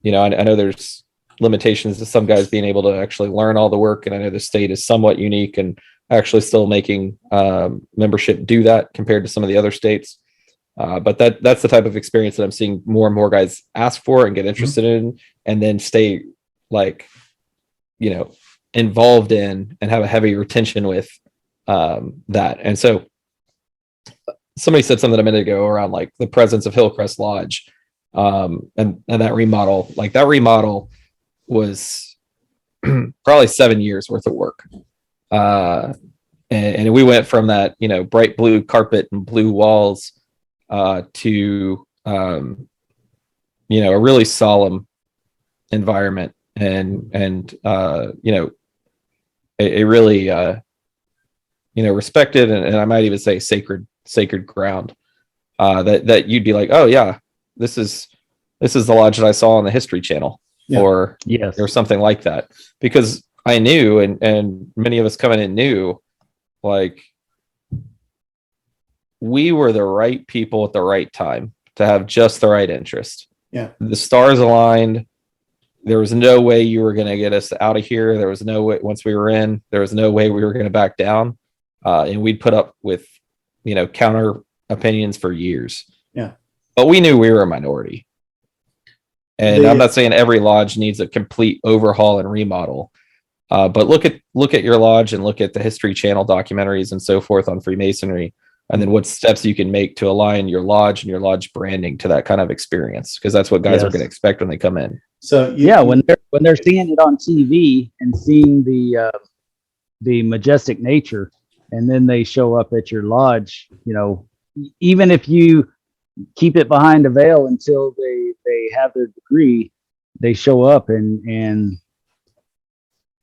I know there's limitations to some guys being able to actually learn all the work. And I know the state is somewhat unique and actually still making membership do that compared to some of the other states. But that's the type of experience that I'm seeing more and more guys ask for and get interested in, and then stay involved in and have a heavy retention with that. And so, somebody said something a minute ago around like the presence of Hillcrest Lodge, and that remodel. Like that remodel was probably 7 years worth of work, and we went from that bright blue carpet and blue walls to a really solemn environment and a really respected and I might even say sacred ground, that you'd be like, oh yeah, this is the lodge that I saw on the History Channel, or something like that, because I knew, and many of us coming in knew, like we were the right people at the right time to have just the right interest. The stars aligned. There was no way you were going to get us out of here. There was no way, once we were in, there was no way we were going to back down. And we'd put up with, counter opinions for years. Yeah. But we knew we were a minority. And I'm not saying every lodge needs a complete overhaul and remodel. But look at your lodge and look at the History Channel documentaries and so forth on Freemasonry, and then what steps you can make to align your lodge and your lodge branding to that kind of experience, because that's what guys are going to expect when they come in. So when they're seeing it on TV and seeing the majestic nature, and then they show up at your lodge, even if you keep it behind a veil until they have their degree, they show up and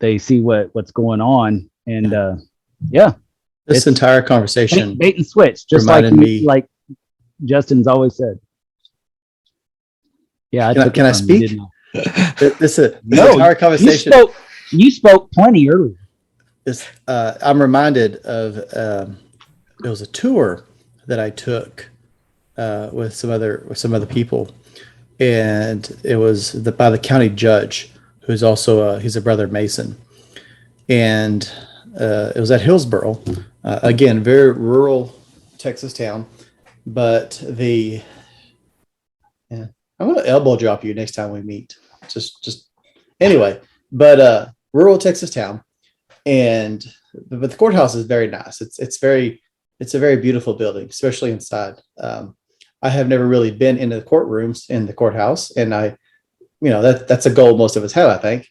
they see what's going on. And this entire conversation bait and switch, just like Justin's always said. Yeah. Can I speak? This entire conversation. You spoke plenty earlier. I'm reminded of it was a tour that I took with some other people, and it was by the county judge, who's also he's a brother Mason, and it was at Hillsboro, again, very rural Texas town, but I'm going to elbow drop you next time we meet. Just anyway, but rural Texas town, but the courthouse is very nice. It's a very beautiful building, especially inside. I have never really been into the courtrooms in the courthouse, and that's a goal most of us have, I think.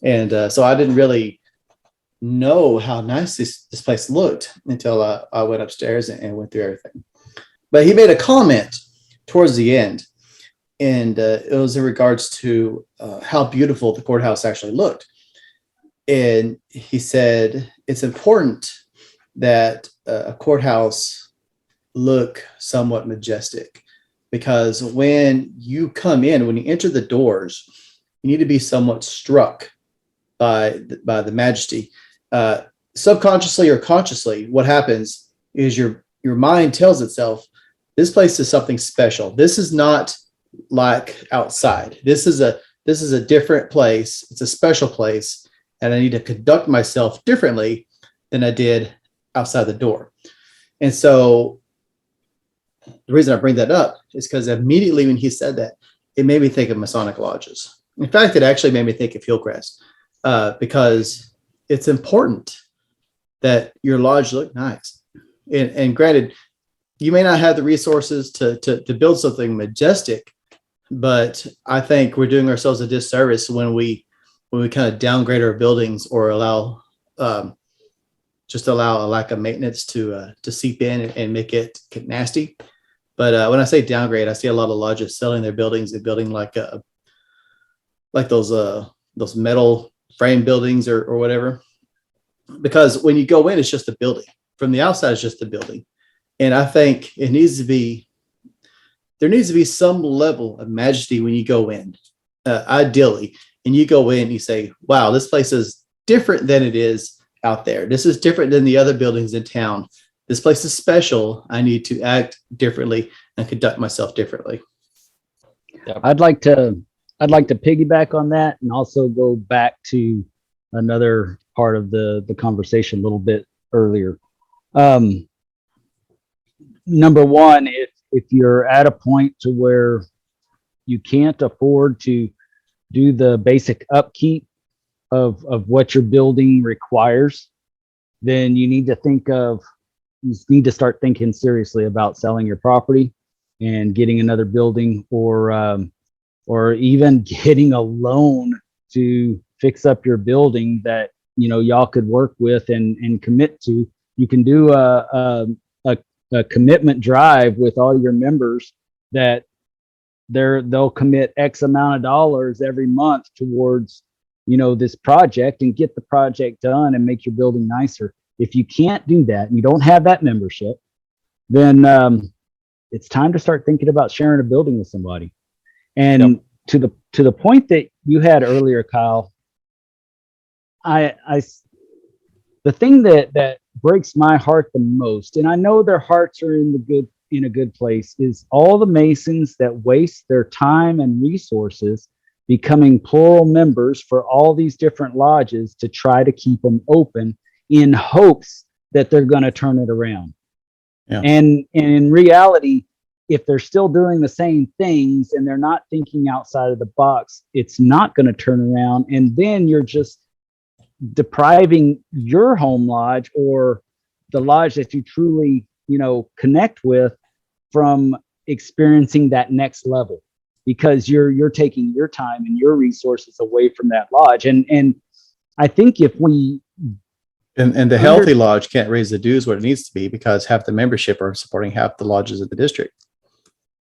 And so I didn't really know how nice this place looked until I went upstairs and went through everything. But he made a comment towards the end, and it was in regards to how beautiful the courthouse actually looked. And he said it's important that a courthouse look somewhat majestic, because when you come in, when you enter the doors, you need to be somewhat struck by the majesty. Subconsciously or consciously, what happens is your mind tells itself, this place is something special. This is not like outside. This is a different place. It's a special place, and I need to conduct myself differently than I did outside the door. And so the reason I bring that up is because immediately when he said that, it made me think of Masonic lodges. In fact, it actually made me think of Hillcrest, because it's important that your lodge look nice. And granted, you may not have the resources to build something majestic, but I think we're doing ourselves a disservice when we kind of downgrade our buildings or allow a lack of maintenance to seep in and make it nasty. But when I say downgrade, I see a lot of lodges selling their buildings and building like those metal frame buildings or whatever. Because when you go in, it's just a building. From the outside, it's just a building. And I think there needs to be some level of majesty when you go in, ideally. And you go in and you say, wow, this place is different than it is out there. This is different than the other buildings in town. This place is special. I need to act differently and conduct myself differently. Yep. I'd like to piggyback on that and also go back to another part of the conversation a little bit earlier. Number one, if you're at a point to where you can't afford to do the basic upkeep of what your building requires, then you need to start thinking seriously about selling your property and getting another building, or even getting a loan to fix up your building that y'all could work with and commit to. You can do a commitment drive with all your members that they'll commit X amount of dollars every month towards this project and get the project done and make your building nicer. If you can't do that and you don't have that membership, then it's time to start thinking about sharing a building with somebody. And to the point that you had earlier, Kyle, the thing that breaks my heart the most, and I know their hearts are in the in a good place is all the Masons that waste their time and resources becoming plural members for all these different lodges to try to keep them open in hopes that they're going to turn it around. Yeah. And in reality, if they're still doing the same things and they're not thinking outside of the box, it's not going to turn around. And then you're just depriving your home lodge or the lodge that you truly, connect with from experiencing that next level, because you're taking your time and your resources away from that lodge. And I think if we and the healthy lodge can't raise the dues what it needs to be because half the membership are supporting half the lodges of the district.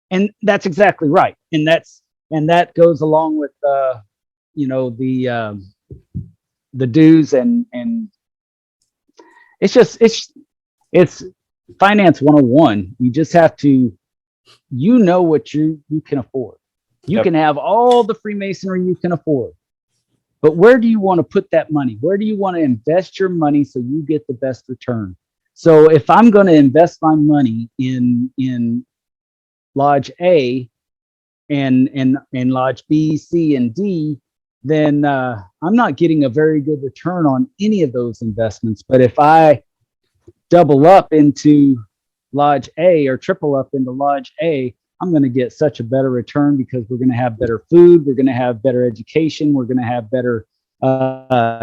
And that's exactly right. And that goes along with the dues and it's finance 101. You just have to, what you can afford. You can have all the Freemasonry you can afford, but where do you want to put that money? Where do you want to invest your money so you get the best return? So if I'm going to invest my money in Lodge A and Lodge B, C, and D, then I'm not getting a very good return on any of those investments. But if I double up into Lodge A or triple up into Lodge A, I'm going to get such a better return because we're going to have better food, we're going to have better education, we're going to have better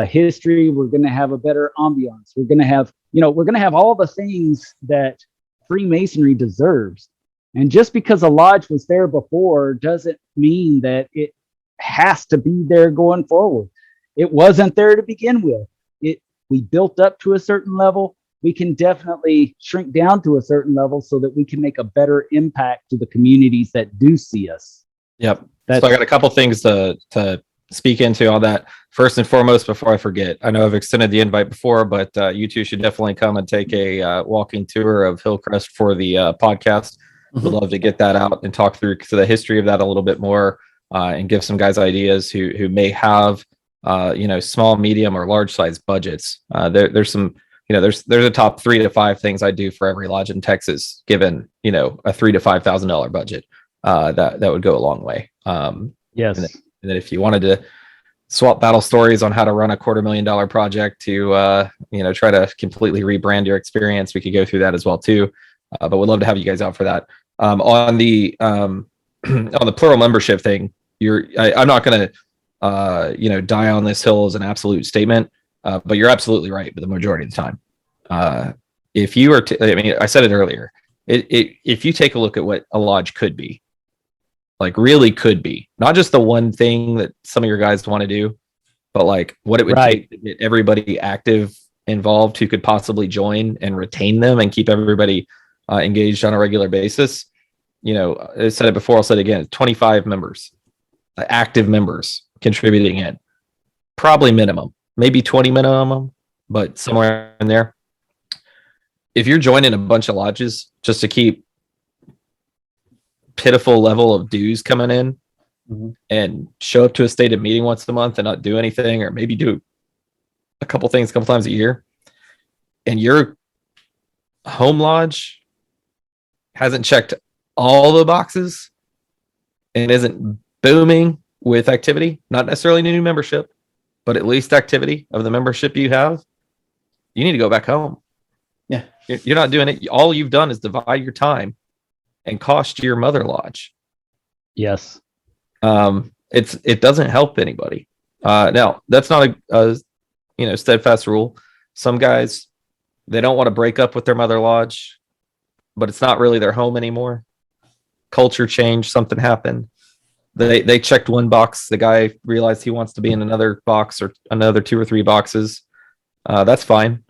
history, we're going to have a better ambiance, we're going to have all the things that Freemasonry deserves. And just because a lodge was there before doesn't mean that it has to be there going forward. It wasn't there to begin with. We built up to a certain level. We can definitely shrink down to a certain level so that we can make a better impact to the communities that do see us. Yep. So I got a couple things to speak into on that. First and foremost, before I forget, I know I've extended the invite before, but you two should definitely come and take a walking tour of Hillcrest for the podcast. Would love to get that out and talk through the history of that a little bit more and give some guys ideas who may have small, medium, or large size budgets. There's some. There's a top 3 to 5 things I do for every lodge in Texas, given, a $3,000 to $5,000 budget. That would go a long way. Yes. And then if you wanted to swap battle stories on how to run a $250,000 project to, try to completely rebrand your experience, we could go through that as well too. But we'd love to have you guys out for that. On the on the plural membership thing, I'm not going to, die on this hill as an absolute statement. But you're absolutely right. But the majority of the time, if you are, I said it earlier. If you take a look at what a lodge could be, like really could be, not just the one thing that some of your guys want to do, but like what it would take to get everybody active, involved, who could possibly join and retain them and keep everybody engaged on a regular basis. I said it before. I'll say it again. 25 members, active members contributing in, probably minimum. Maybe 20 minimum, but somewhere in there. If you're joining a bunch of lodges just to keep pitiful level of dues coming in and show up to a stated meeting once a month and not do anything, or maybe do a couple things a couple times a year, and your home lodge hasn't checked all the boxes and isn't booming with activity, not necessarily new membership, but at least activity of the membership you have, you need to go back home. Yeah. You're not doing it. All you've done is divide your time and cost your mother lodge. Yes. It doesn't help anybody. Now that's not a steadfast rule. Some guys, they don't want to break up with their mother lodge, but it's not really their home anymore. Culture change, something happened. They checked one box. The guy realized he wants to be in another box or another 2 or 3 boxes. That's fine.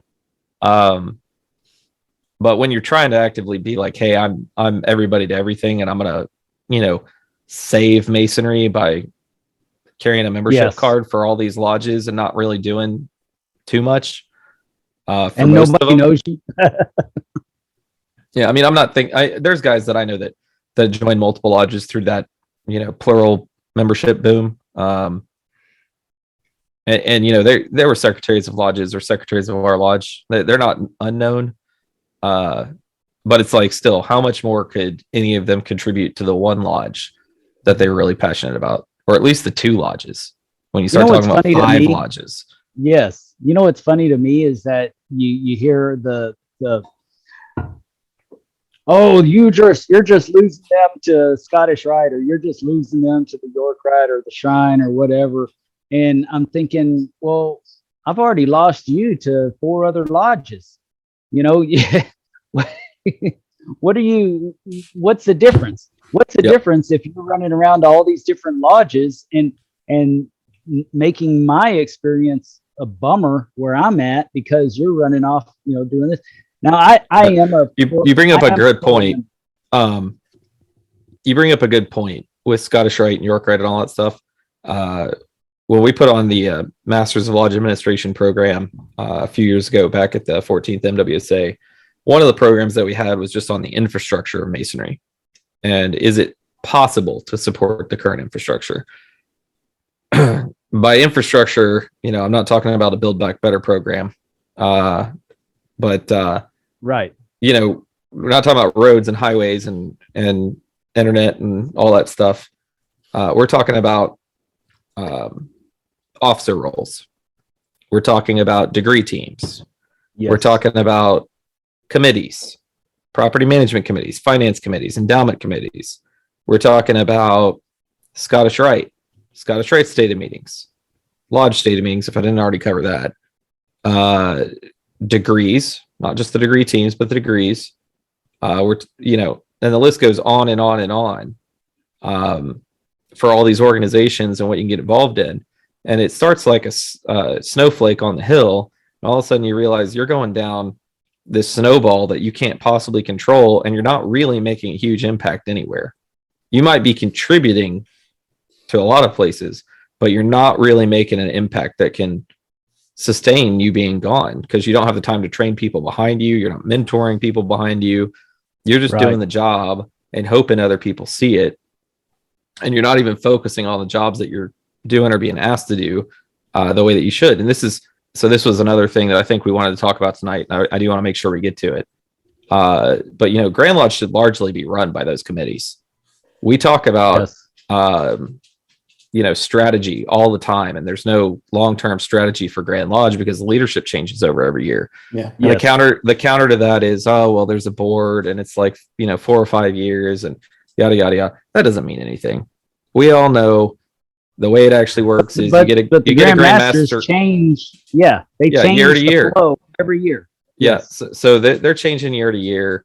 But when you're trying to actively be like, hey, I'm everybody to everything, and I'm gonna, save Masonry by carrying a membership card for all these lodges and not really doing too much. And nobody knows you. Yeah, I'm not there's guys that I know that join multiple lodges through that, plural membership boom. And there were secretaries of lodges or secretaries of our lodge. They're not unknown. but it's like still, how much more could any of them contribute to the one lodge that they're really passionate about, or at least the two lodges? When you start talking about 5 lodges. Yes. You know what's funny to me is that you hear the oh, you're just losing them to Scottish Rite, or you're just losing them to the York Rite or the Shrine or whatever. And I'm thinking, well, I've already lost you to 4 other lodges. You know, what's the difference? What's the difference if you're running around to all these different lodges and making my experience a bummer where I'm at because you're running off, you know, doing this. Now I am a you bring up a good point. You bring up a good point with Scottish Rite and York Rite and all that stuff. When we put on the Masters of Lodge Administration program a few years ago, back at the 14th MWSA, one of the programs that we had was just on the infrastructure of Masonry. And is it possible to support the current infrastructure? By infrastructure, you know, I'm not talking about a Build Back Better program, but right. You know, we're not talking about roads and highways and internet and all that stuff. We're talking about officer roles. We're talking about degree teams. Yes. We're talking about committees, property management committees, finance committees, endowment committees. We're talking about Scottish Rite stated meetings, lodge stated meetings, if I didn't already cover that. Degrees, not just the degree teams, but the degrees. We're, you know, and the list goes on and on and on for all these organizations and what you can get involved in. And it starts like a snowflake on the hill. And all of a sudden you realize you're going down this snowball that you can't possibly control, and you're not really making a huge impact anywhere. You might be contributing to a lot of places, but you're not really making an impact that can sustain you being gone, because you don't have the time to train people behind you. You're not mentoring people behind you. You're just doing the job and hoping other people see it. And you're not even focusing on the jobs that you're doing or being asked to do the way that you should. And this was another thing that I think we wanted to talk about tonight. I do want to make sure we get to it. But, you know, Grand Lodge should largely be run by those committees. We talk about, you know, strategy all the time, and there's no long-term strategy for Grand Lodge because the leadership changes over every year. Yeah. And the counter to that is, oh, well, there's a board and it's like, you know, 4 or 5 years and yada, yada, yada. That doesn't mean anything. We all know the way it actually works is you get a grandmaster change. Yeah. They change year to year, every year. Yeah. So they're changing year to year,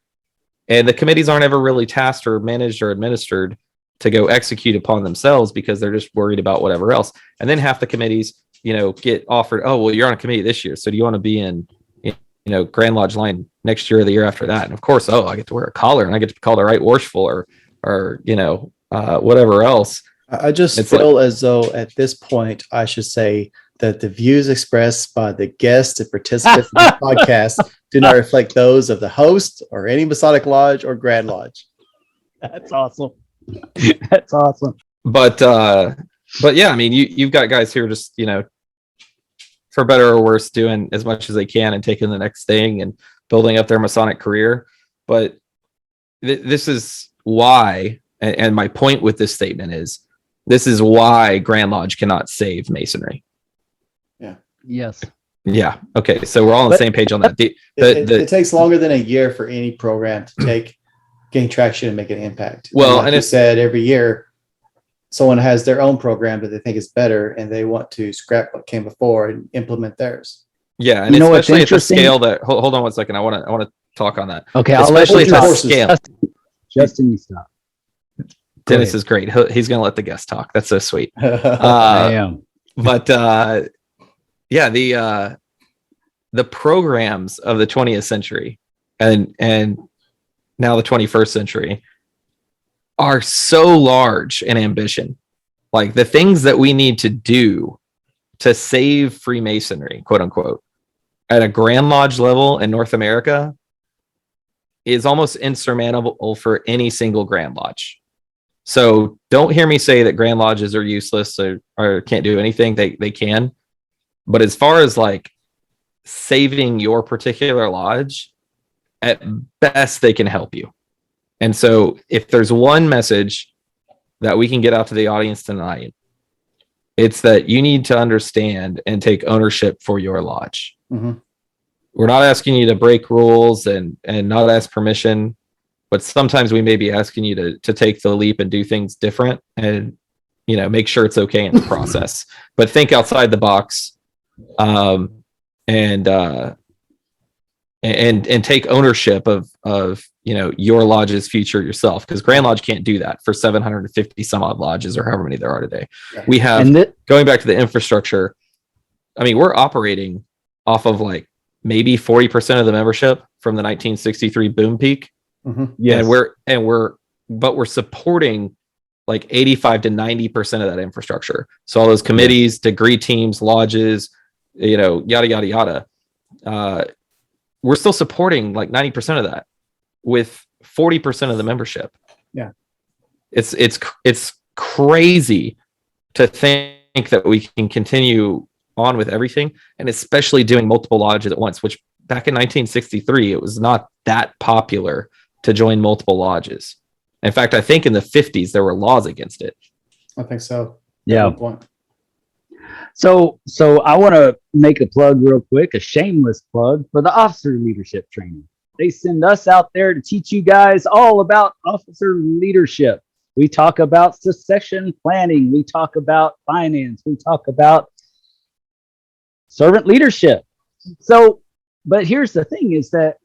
and the committees aren't ever really tasked or managed or administered to go execute upon themselves because they're just worried about whatever else. And then half the committees, you know, get offered, oh, well, you're on a committee this year, so do you want to be in, you know, Grand Lodge line next year or the year after that? And of course, oh, I get to wear a collar and I get to be called a right worshipful or you know, whatever else. I just feel as though at this point I should say that the views expressed by the guests and participants in the podcast do not reflect those of the host or any Masonic Lodge or Grand Lodge. That's awesome. That's awesome. But yeah, I mean, you've got guys who are just, you know, for better or worse, doing as much as they can and taking the next thing and building up their Masonic career. But this is why, and my point with this statement is, this is why Grand Lodge cannot save Masonry. Yeah. Yes. Yeah. Okay. So we're all on the same page on that. It takes longer than a year for any program to gain traction and make an impact. Well, and like you said, every year someone has their own program that they think is better, and they want to scrap what came before and implement theirs. Yeah, and especially at the scale that. Hold on 1 second. I want to talk on that. Okay, especially at the scale. Justin, you stop. Dennis is great. He's going to let the guest talk. That's so sweet. I am. But yeah, the programs of the 20th century and now the 21st century are so large in ambition. Like the things that we need to do to save Freemasonry, quote unquote, at a Grand Lodge level in North America is almost insurmountable for any single Grand Lodge. So don't hear me say that Grand Lodges are useless or can't do anything. They can. But as far as like saving your particular lodge, at best they can help you. And so if there's one message that we can get out to the audience tonight, it's that you need to understand and take ownership for your lodge. Mm-hmm. We're not asking you to break rules and not ask permission, but sometimes we may be asking you to take the leap and do things different and, you know, make sure it's okay in the process, but think outside the box, and take ownership of, you know, your lodge's future yourself. Because Grand Lodge can't do that for 750 some odd lodges or however many there are today. Yeah. We have, going back to the infrastructure, I mean, we're operating off of like maybe 40% of the membership from the 1963 boom peak. Mm-hmm. Yes. And we're supporting like 85 to 90% of that infrastructure. So all those committees, degree teams, lodges, you know, yada, yada, yada. We're still supporting like 90% of that with 40% of the membership. Yeah. It's crazy to think that we can continue on with everything, and especially doing multiple lodges at once, which back in 1963, it was not that popular to join multiple lodges. In fact, I think in the 50s, there were laws against it. I think so. Yeah. Good point. So I want to make a plug real quick, a shameless plug for the officer leadership training. They send us out there to teach you guys all about officer leadership. We talk about succession planning. We talk about finance. We talk about servant leadership. So, but here's the thing is that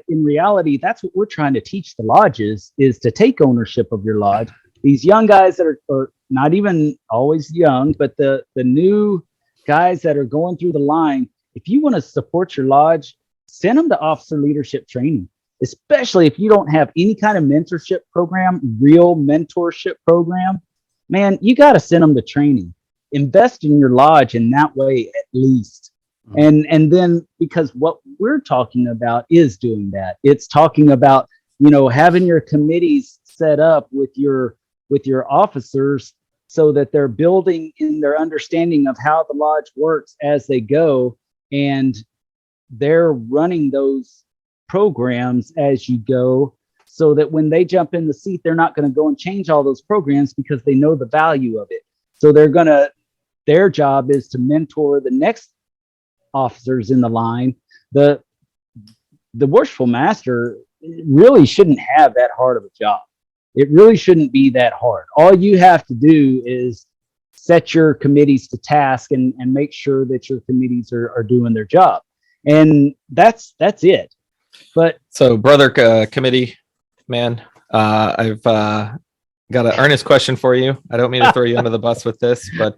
in reality, that's what we're trying to teach the lodges, is to take ownership of your lodge. These young guys that are not even always young, but the new guys that are going through the line, if you want to support your lodge, send them to officer leadership training, especially if you don't have any kind of mentorship program, real mentorship program. Man, you got to send them to training. Invest in your lodge in that way at least. And then, because what we're talking about is doing that. It's talking about, you know, having your committees set up with your officers so that they're building in their understanding of how the lodge works as they go, and they're running those programs as you go, so that when they jump in the seat, they're not going to go and change all those programs because they know the value of it. So their job is to mentor the next officers in the line. The worshipful master really shouldn't have that hard of a job. It really shouldn't be that hard. All you have to do is set your committees to task and make sure that your committees are doing their job. And that's it. But so, brother committee man, I've got an earnest question for you. I don't mean to throw you under the bus with this, but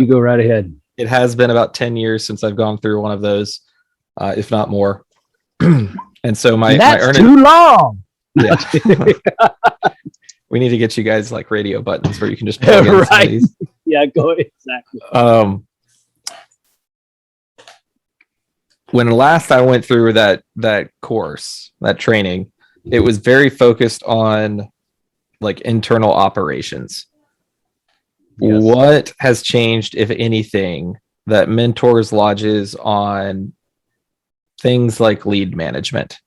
you go right ahead. It has been about 10 years since I've gone through one of those, if not more. And so that's my too long. Yeah. We need to get you guys like radio buttons where you can just plug in some of these. Yeah, go ahead. Exactly. When last I went through that course, that training, it was very focused on like internal operations. Yes. What has changed, if anything, that mentors lodges on things like lead management,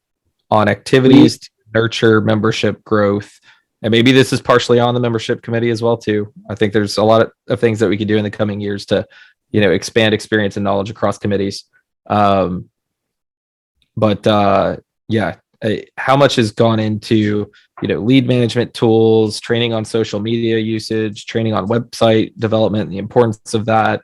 on activities to nurture membership growth? And maybe this is partially on the membership committee as well, too. I think there's a lot of things that we could do in the coming years to, you know, expand experience and knowledge across committees. Yeah, how much has gone into, you know, lead management tools, training on social media usage, training on website development, the importance of that,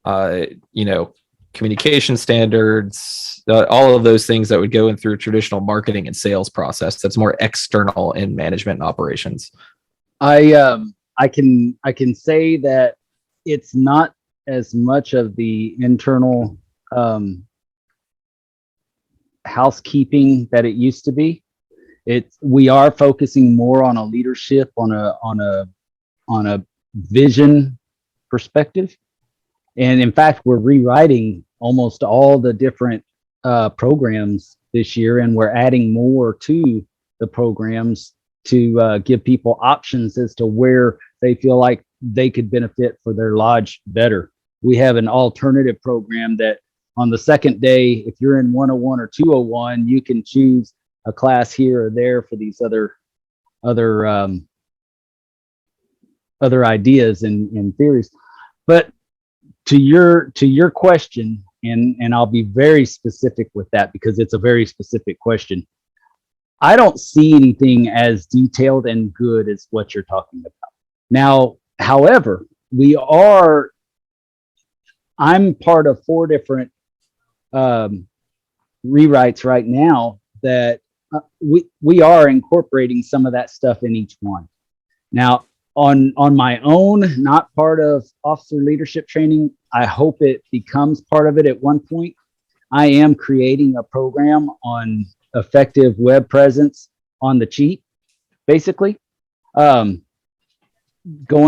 you know, communication standards, all of those things that would go in through a traditional marketing and sales process that's more external in management and operations. I can say that it's not as much of the internal housekeeping that it used to be. We are focusing more on a leadership, on a vision perspective. And in fact, we're rewriting almost all the different programs this year, and we're adding more to the programs to give people options as to where they feel like they could benefit for their lodge better. We have an alternative program that on the second day, if you're in 101 or 201, you can choose a class here or there for these other ideas and theories. But to your question, and I'll be very specific with that because it's a very specific question. I don't see anything as detailed and good as what you're talking about. Now, however, I'm part of 4 different rewrites right now that we are incorporating some of that stuff in each one. Now, on my own, not part of officer leadership training, I hope it becomes part of it at one point. I am creating a program on effective web presence on the cheap, basically. Going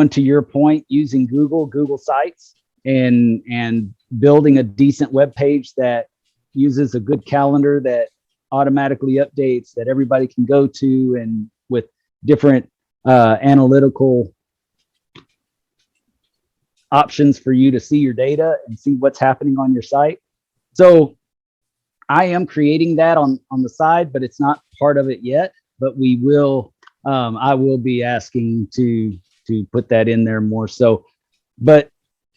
to your point, using Google Sites and building a decent web page that uses a good calendar that automatically updates, that everybody can go to, and with different analytical options for you to see your data and see what's happening on your site. So I am creating that on the side, but it's not part of it yet. But we will. I will be asking to put that in there more so. But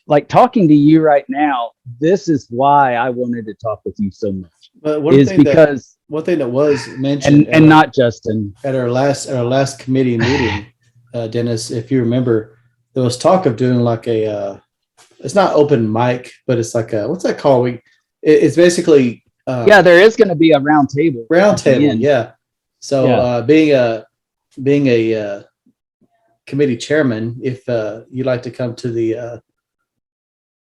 like talking to you right now, this is why I wanted to talk with you so much. But one thing that was mentioned, and not Justin, at our last committee meeting, Dennis, if you remember, there was talk of doing like it's not open mic, but it's like what's that called? It's basically there is going to be a round table. Yeah. So being a committee chairman, if you'd like to come to the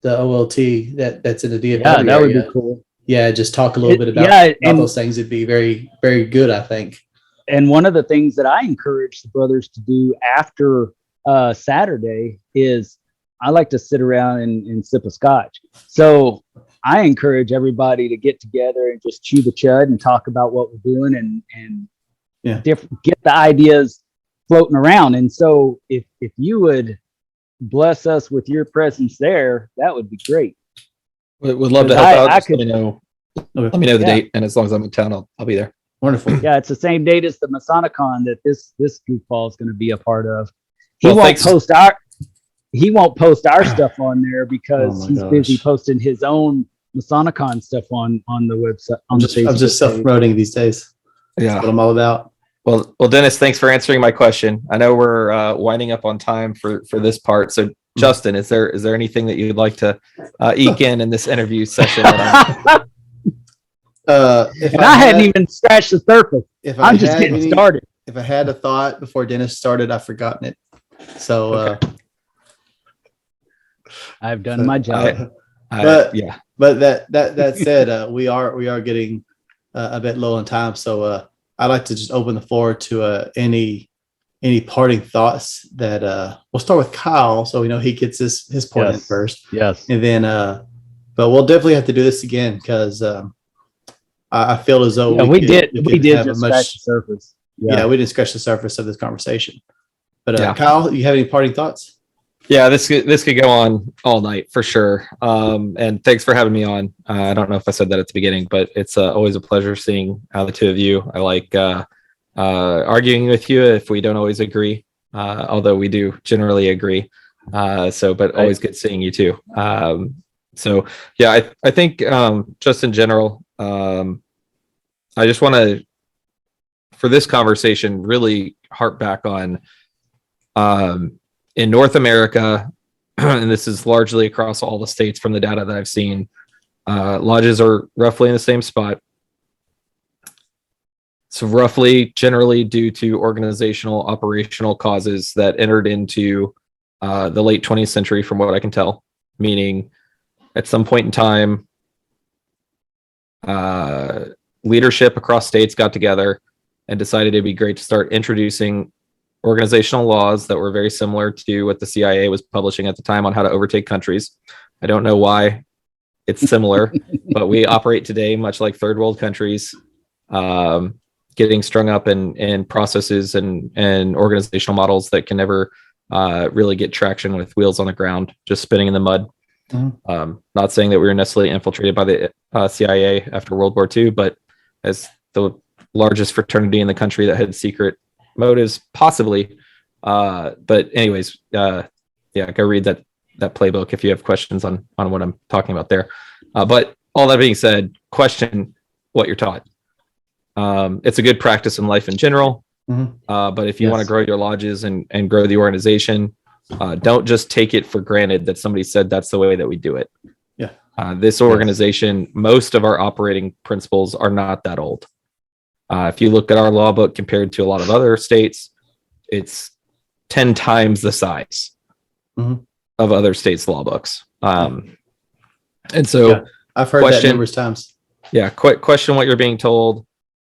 OLT that's in the DFW that area, would be cool. Yeah, just talk a little bit about those things. It'd be very, very good, I think. And one of the things that I encourage the brothers to do after Saturday is I like to sit around and sip a scotch. So I encourage everybody to get together and just chew the chud and talk about what we're doing and get the ideas floating around. And so if you would bless us with your presence there, that would be great. Would love to help out. Let me know the date, and as long as I'm in town, I'll be there. Wonderful. Yeah, it's the same date as the Masonicon that this goofball is going to be a part of. He won't post our stuff on there because he's busy posting his own Masonicon stuff on the website. I'm just self-promoting these days. Yeah, that's what I'm all about. Well, Dennis, thanks for answering my question. I know we're winding up on time for this part. So, Justin, is there anything that you'd like to eke in this interview session? I hadn't even scratched the surface. I'm just getting started. If I had a thought before Dennis started, I've forgotten it. So I've done my job. But that said, we are getting a bit low on time. So I'd like to just open the floor to any parting thoughts that we'll start with Kyle, so we know he gets his point in first. Yes. And then but we'll definitely have to do this again because I feel as though we did just scratch the surface. Yeah, we didn't scratch the surface of this conversation. But Kyle, you have any parting thoughts? Yeah, this could go on all night for sure. And thanks for having me on. I don't know if I said that at the beginning, but it's always a pleasure seeing the two of you. I like arguing with you if we don't always agree, although we do generally agree. But always good seeing you too. I think just in general, I just want to, for this conversation, really harp back on in North America, and this is largely across all the states from the data that I've seen, lodges are roughly in the same spot. So roughly, generally due to organizational, operational causes that entered into the late 20th century, from what I can tell, meaning at some point in time, leadership across states got together and decided it'd be great to start introducing organizational laws that were very similar to what the CIA was publishing at the time on how to overtake countries. I don't know why it's similar, but we operate today much like third world countries, getting strung up in processes and organizational models that can never really get traction with wheels on the ground, just spinning in the mud. Mm-hmm. Not saying that we were necessarily infiltrated by the CIA after World War II, but as the largest fraternity in the country that had secret motives, possibly. But anyways, go read that playbook if you have questions on what I'm talking about there. But all that being said, question what you're taught. It's a good practice in life in general. But if you want to grow your lodges and grow the organization, don't just take it for granted that somebody said that's the way that we do it. Yeah. This organization, most of our operating principles are not that old. If you look at our law book compared to a lot of other states, it's 10 times the size of other states' law books. And so I've heard that numerous times. Yeah. Question what you're being told,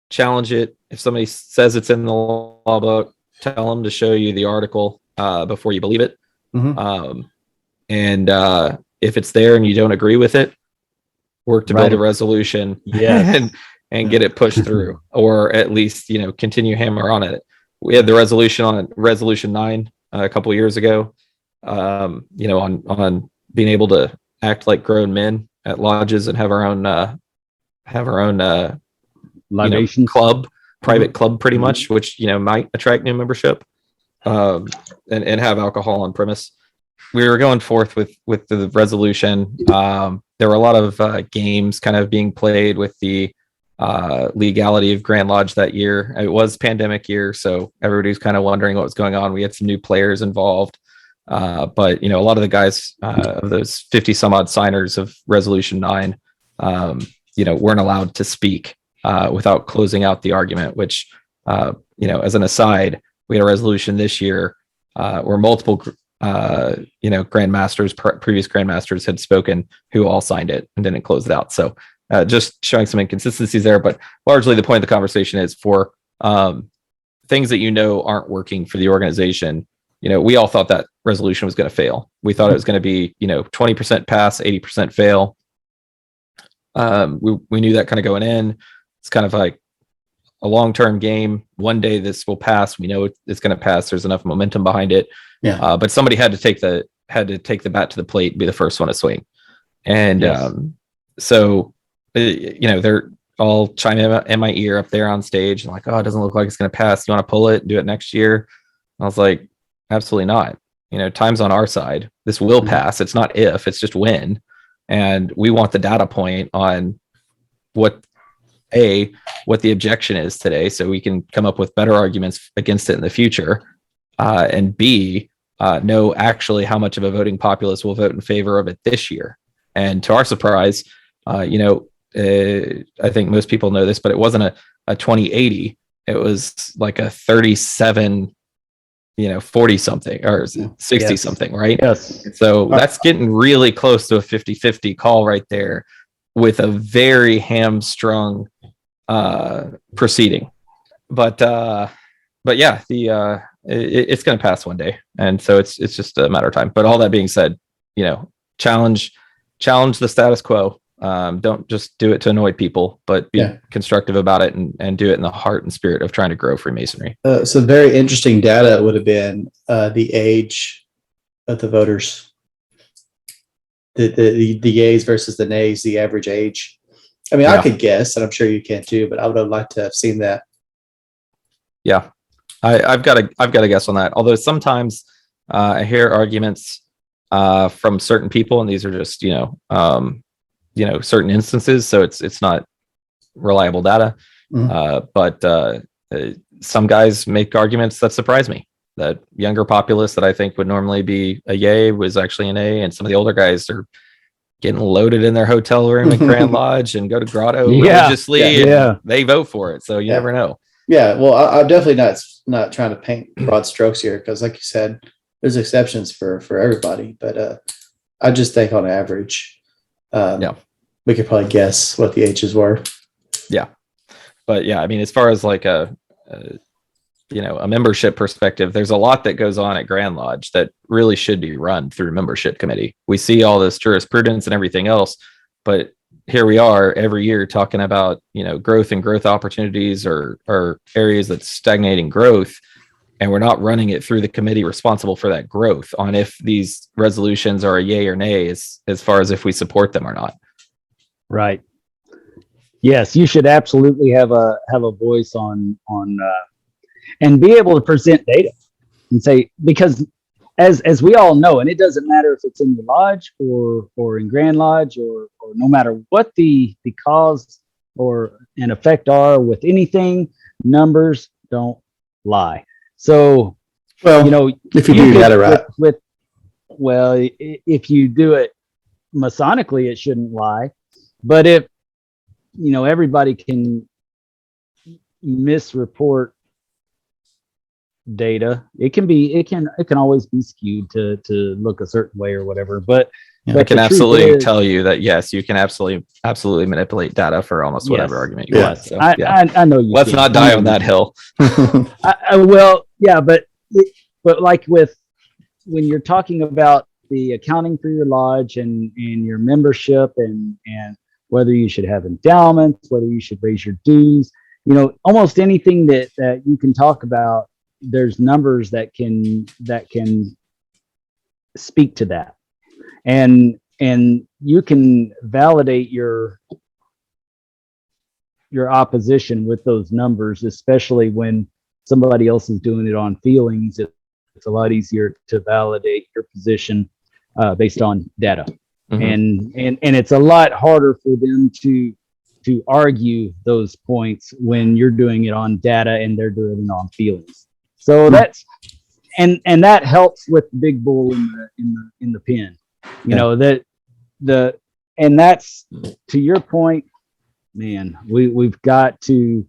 challenge it. If somebody says it's in the law book, tell them to show you the article before you believe it. And if it's there and you don't agree with it, work to build a resolution and get it pushed through, or at least, continue hammer on it. We had the resolution on resolution 9 a couple of years ago, on being able to act like grown men at lodges and have our own club, private club, pretty much, which, might attract new membership, and have alcohol on premise. We were going forth with the resolution. There were a lot of games kind of being played with the legality of Grand Lodge that year. It was pandemic year, so everybody was kind of wondering what was going on. We had some new players involved, but a lot of the guys of those 50 some odd signers of resolution 9 weren't allowed to speak without closing out the argument, which as an aside, we had a resolution this year where multiple grandmasters, previous grandmasters had spoken, who all signed it and didn't close it out. So just showing some inconsistencies there, but largely the point of the conversation is for things that aren't working for the organization. We all thought that resolution was going to fail. We thought it was going to be 20% pass, 80% fail. We knew that kind of going in. It's kind of like a long-term game. One day this will pass. We know it's going to pass. There's enough momentum behind it. But somebody had to take the bat to the plate and be the first one to swing. And so they're all chiming in my ear up there on stage and like, oh, it doesn't look like it's going to pass. You want to pull it, do it next year? I was like, absolutely not. Time's on our side. This will pass. It's not if, it's just when. And we want the data point on what the objection is today, so we can come up with better arguments against it in the future. And B, know actually how much of a voting populace will vote in favor of it this year. And to our surprise, I think most people know this, but it wasn't a 20-80. It was like a 37, 40 something or 60 something, right? Yes. So that's getting really close to a 50-50 call right there, with a very hamstrung proceeding. But yeah, it's going to pass one day, and so it's just a matter of time. But all that being said, challenge the status quo. Don't just do it to annoy people, but be constructive about it and do it in the heart and spirit of trying to grow Freemasonry. So very interesting data would have been the age of the voters, the yays versus the nays, the average age. I mean, I could guess, and I'm sure you can too, but I would have liked to have seen that. Yeah, I've got to guess on that. Although sometimes I hear arguments from certain people, and these are just certain instances, so it's not reliable data. But some guys make arguments that surprise me. That younger populace that I think would normally be a yay was actually an A, and some of the older guys are getting loaded in their hotel room at Grand Lodge and go to Grotto religiously. And they vote for it, so you never know. Yeah, well, I'm definitely not trying to paint broad strokes here, because like you said, there's exceptions for everybody, but I just think on average, we could probably guess what the H's were. Yeah. But yeah, I mean, as far as like a membership perspective, there's a lot that goes on at Grand Lodge that really should be run through membership committee. We see all this jurisprudence and everything else, but here we are every year talking about, growth and growth opportunities or areas that's stagnating growth. And we're not running it through the committee responsible for that growth on if these resolutions are a yay or nay as far as if we support them or not. Right. Yes, you should absolutely have a voice on and be able to present data and say, because as we all know, and it doesn't matter if it's in the lodge or in Grand Lodge or no matter what the cause or an effect are with anything, numbers don't lie. So, Well, you know, if you do could, that right. well, if you do it Masonically, it shouldn't lie. But if, everybody can misreport data, it can always be skewed to look a certain way or whatever. But I can absolutely tell you that yes, you can absolutely manipulate data for almost whatever argument you want. So, I know you. Let's not die on that hill. Well, yeah, but like when you're talking about the accounting for your lodge and your membership and whether you should have endowments, whether you should raise your dues, almost anything that you can talk about, there's numbers that can speak to that, and you can validate your opposition with those numbers, especially when somebody else is doing it on feelings. It's a lot easier to validate your position based on data. Mm-hmm. and it's a lot harder for them to argue those points when you're doing it on data and they're doing it on feelings. So that's and that helps with the big bull in the pen. And that's, to your point, man, we've got to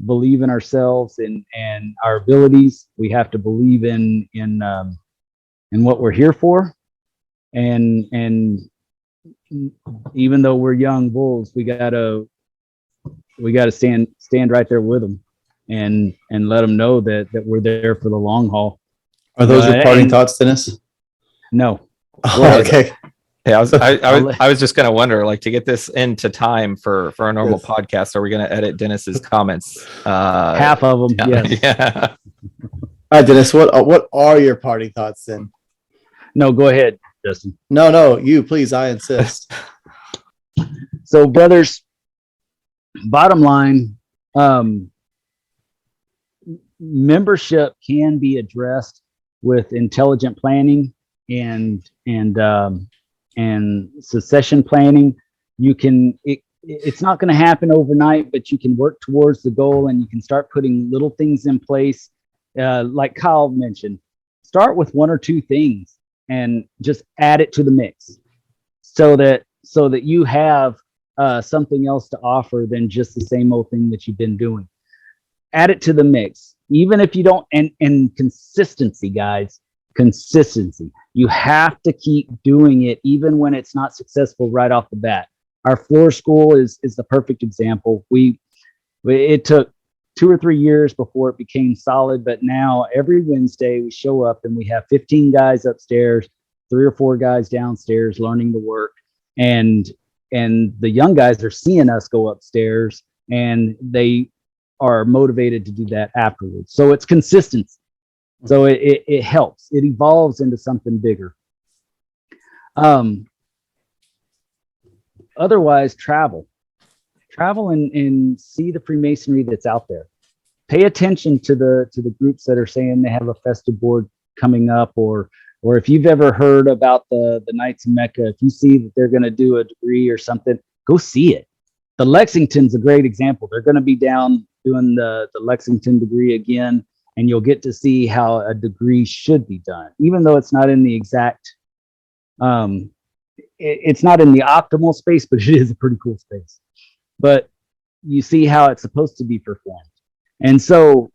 believe in ourselves and our abilities. We have to believe in what we're here for. And even though we're young bulls, we gotta stand right there with them and let them know that we're there for the long haul. Are those your parting thoughts, Dennis? No. Oh, okay. Hey, I was just gonna wonder, like, to get this into time for a normal podcast, are we gonna edit Dennis's comments? Half of them, yes. Yeah. All right, Dennis. What are your parting thoughts then? No, go ahead, Justin. No, you please. I insist. So, brothers, bottom line, membership can be addressed with intelligent planning and succession planning. You can it's not going to happen overnight, but you can work towards the goal and you can start putting little things in place. Like Kyle mentioned, start with one or two things and just add it to the mix so that you have something else to offer than just the same old thing that you've been doing. Add it to the mix, even if you don't. And consistency, guys, consistency. You have to keep doing it even when it's not successful right off the bat. Our floor school is the perfect example. It took 2 or 3 years before it became solid, but now every Wednesday we show up and we have 15 guys upstairs, 3 or 4 guys downstairs learning the work, and the young guys are seeing us go upstairs and they are motivated to do that afterwards. So it's consistency. So it helps. It evolves into something bigger. Otherwise, travel and see the Freemasonry that's out there. Pay attention to the groups that are saying they have a festive board coming up, or if you've ever heard about the Knights of Mecca, if you see that they're going to do a degree or something, go see it. The Lexington's a great example. They're going to be down doing the Lexington degree again, and you'll get to see how a degree should be done, even though it's not in the exact it's not in the optimal space, but it is a pretty cool space. But you see how it's supposed to be performed. And so,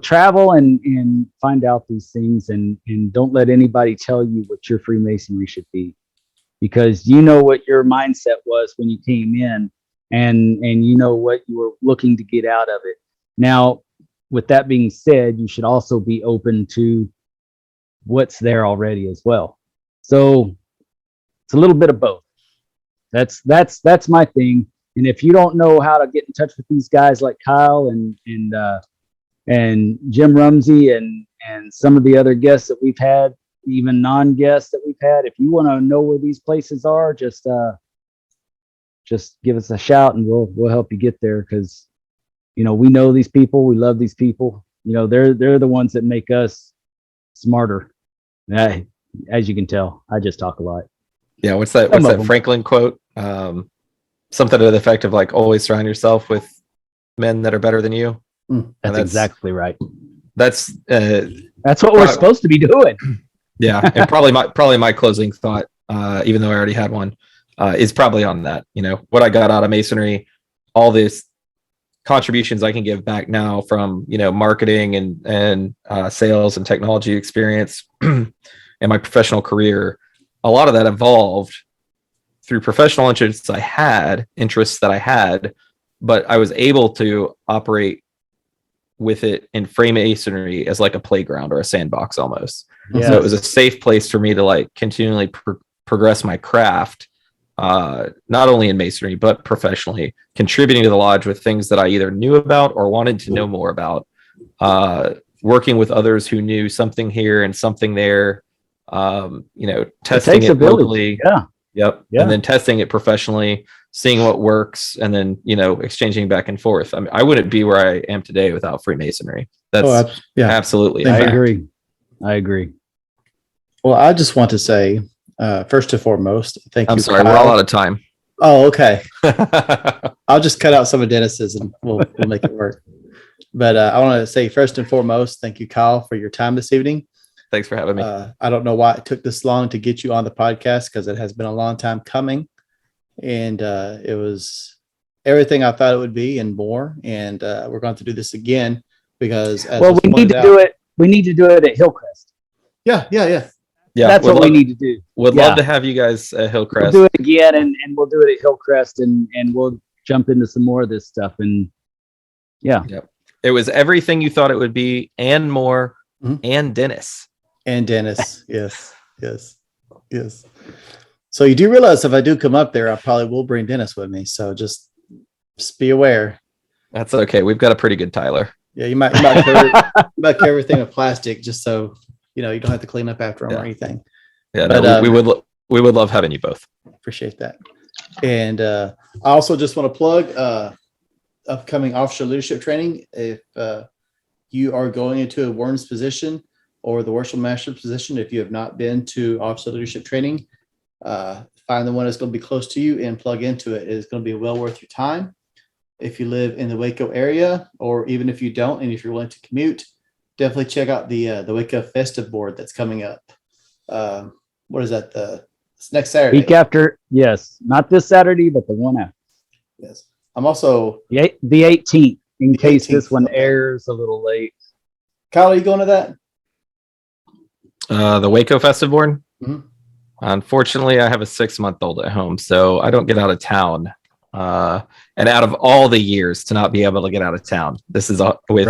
travel and find out these things, and don't let anybody tell you what your Freemasonry should be, because you know what your mindset was when you came in, and you know what you were looking to get out of it. Now, with that being said, you should also be open to what's there already as well. So it's a little bit of both. That's my thing. And if you don't know how to get in touch with these guys like Kyle and Jim Rumsey and some of the other guests that we've had, even non-guests that we've had, if you want to know where these places are, just just give us a shout and we'll help you get there. Cause we know these people, we love these people, they're the ones that make us smarter. As you can tell, I just talk a lot. Yeah. What's that Franklin quote? Something to the effect of like, always surround yourself with men that are better than you. That's exactly right. That's what we're supposed to be doing. Yeah. And probably my closing thought, even though I already had one, is probably on that. What I got out of Masonry, all this contributions I can give back now from, marketing and sales and technology experience and my professional career. A lot of that evolved through professional interests that I had, but I was able to operate with it in Freemasonry as like a playground or a sandbox almost. Yes. So it was a safe place for me to like continually progress my craft, not only in Masonry, but professionally, contributing to the lodge with things that I either knew about or wanted to know more about, working with others who knew something here and something there, testing it locally. Yeah. Yep. Yeah. And then testing it professionally, seeing what works, and then, exchanging back and forth. I mean, I wouldn't be where I am today without Freemasonry. That's absolutely. I agree. Well, I just want to say, first and foremost, thank you. I'm sorry, Kyle. We're all out of time. Oh, okay. I'll just cut out some of Dennis's and we'll make it work. But I want to say first and foremost, thank you, Kyle, for your time this evening. Thanks for having me. I don't know why it took this long to get you on the podcast, because it has been a long time coming, and it was everything I thought it would be and more. And we're going to do this again because we need to do it. We need to do it at Hillcrest. Yeah. That's what we need to do. Would love to have you guys at Hillcrest. We'll do it again, and we'll do it at Hillcrest, and we'll jump into some more of this stuff. And Yep. It was everything you thought it would be and more, and Dennis. And Dennis, yes. So you do realize if I do come up there, I probably will bring Dennis with me. So just be aware. That's okay. We've got a pretty good Tyler. Yeah, you might cover everything with plastic, just so you don't have to clean up after them or anything. Yeah, but, we would love having you both. Appreciate that. And I also just want to plug upcoming officer leadership training. If you are going into a warden's position or the worship master position, if you have not been to officer leadership training, find the one that's going to be close to you and plug into it. It is going to be well worth your time. If you live in the Waco area, or even if you don't, and if you're willing to commute, definitely check out the Waco Festive Board that's coming up. What is that? It's next Saturday. Week after, yes, not this Saturday, but the one after. Yes, I'm also the 18th. In case 18th, this one airs a little late. Kyle, are you going to that? The Waco Festive Board. Mm-hmm. Unfortunately, I have a 6-month-old at home, so I don't get out of town. And out of all the years to not be able to get out of town, this is with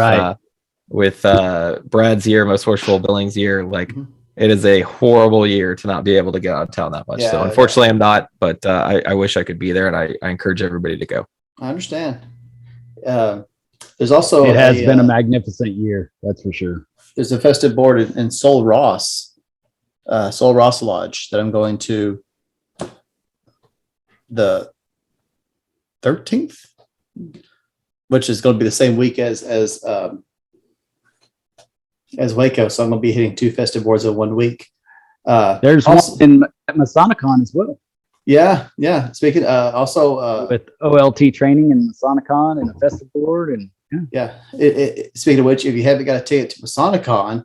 Brad's year, most worshipful Billings year. Like, it is a horrible year to not be able to get out of town that much. So unfortunately, I'm not. But I wish I could be there, and I encourage everybody to go. I understand. There's also it has been a magnificent year, that's for sure. There's a festive board in Sol Ross Lodge that I'm going to the 13th, which is going to be the same week as Waco. So I'm going to be hitting 2 festive boards in 1 week. There's also one in Masonicon as well. Yeah. Speaking also with OLT training and Masonicon and a festive board and speaking of which, if you haven't got a ticket to Masonicon,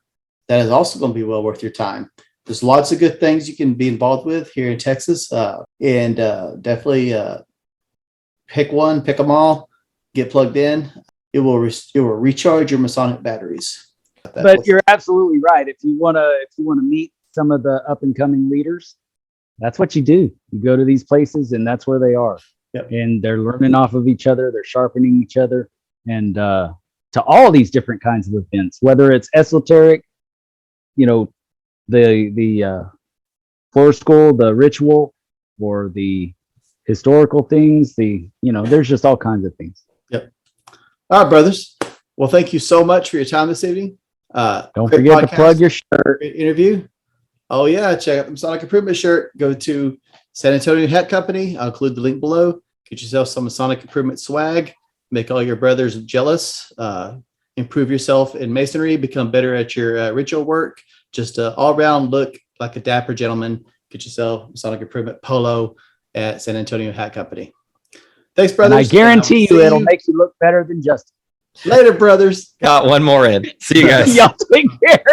that is also going to be well worth your time. There's lots of good things you can be involved with here in Texas, and definitely pick them all, get plugged in. It will recharge your Masonic batteries. But you're absolutely right. If you want to meet some of the up and coming leaders, that's what you do. You go to these places, and that's where they are. Yep. And they're learning off of each other. They're sharpening each other, and to all these different kinds of events, whether it's esoteric, the floor school, the ritual, or the historical things. There's just all kinds of things. Yep. All right, brothers. Well, thank you so much for your time this evening. Don't forget to plug your shirt. Interview. Oh yeah, check out the Masonic Improvement shirt. Go to San Antonio Hat Company. I'll include the link below. Get yourself some Masonic Improvement swag. Make all your brothers jealous. Improve yourself in Masonry. Become better at your ritual work. Just all around look like a dapper gentleman. Get yourself Masonic Improvement polo at San Antonio Hat Company. Thanks, brothers. And I guarantee you it'll make you look better than Justin. Later, brothers. Got one more in. See you guys. Y'all take care.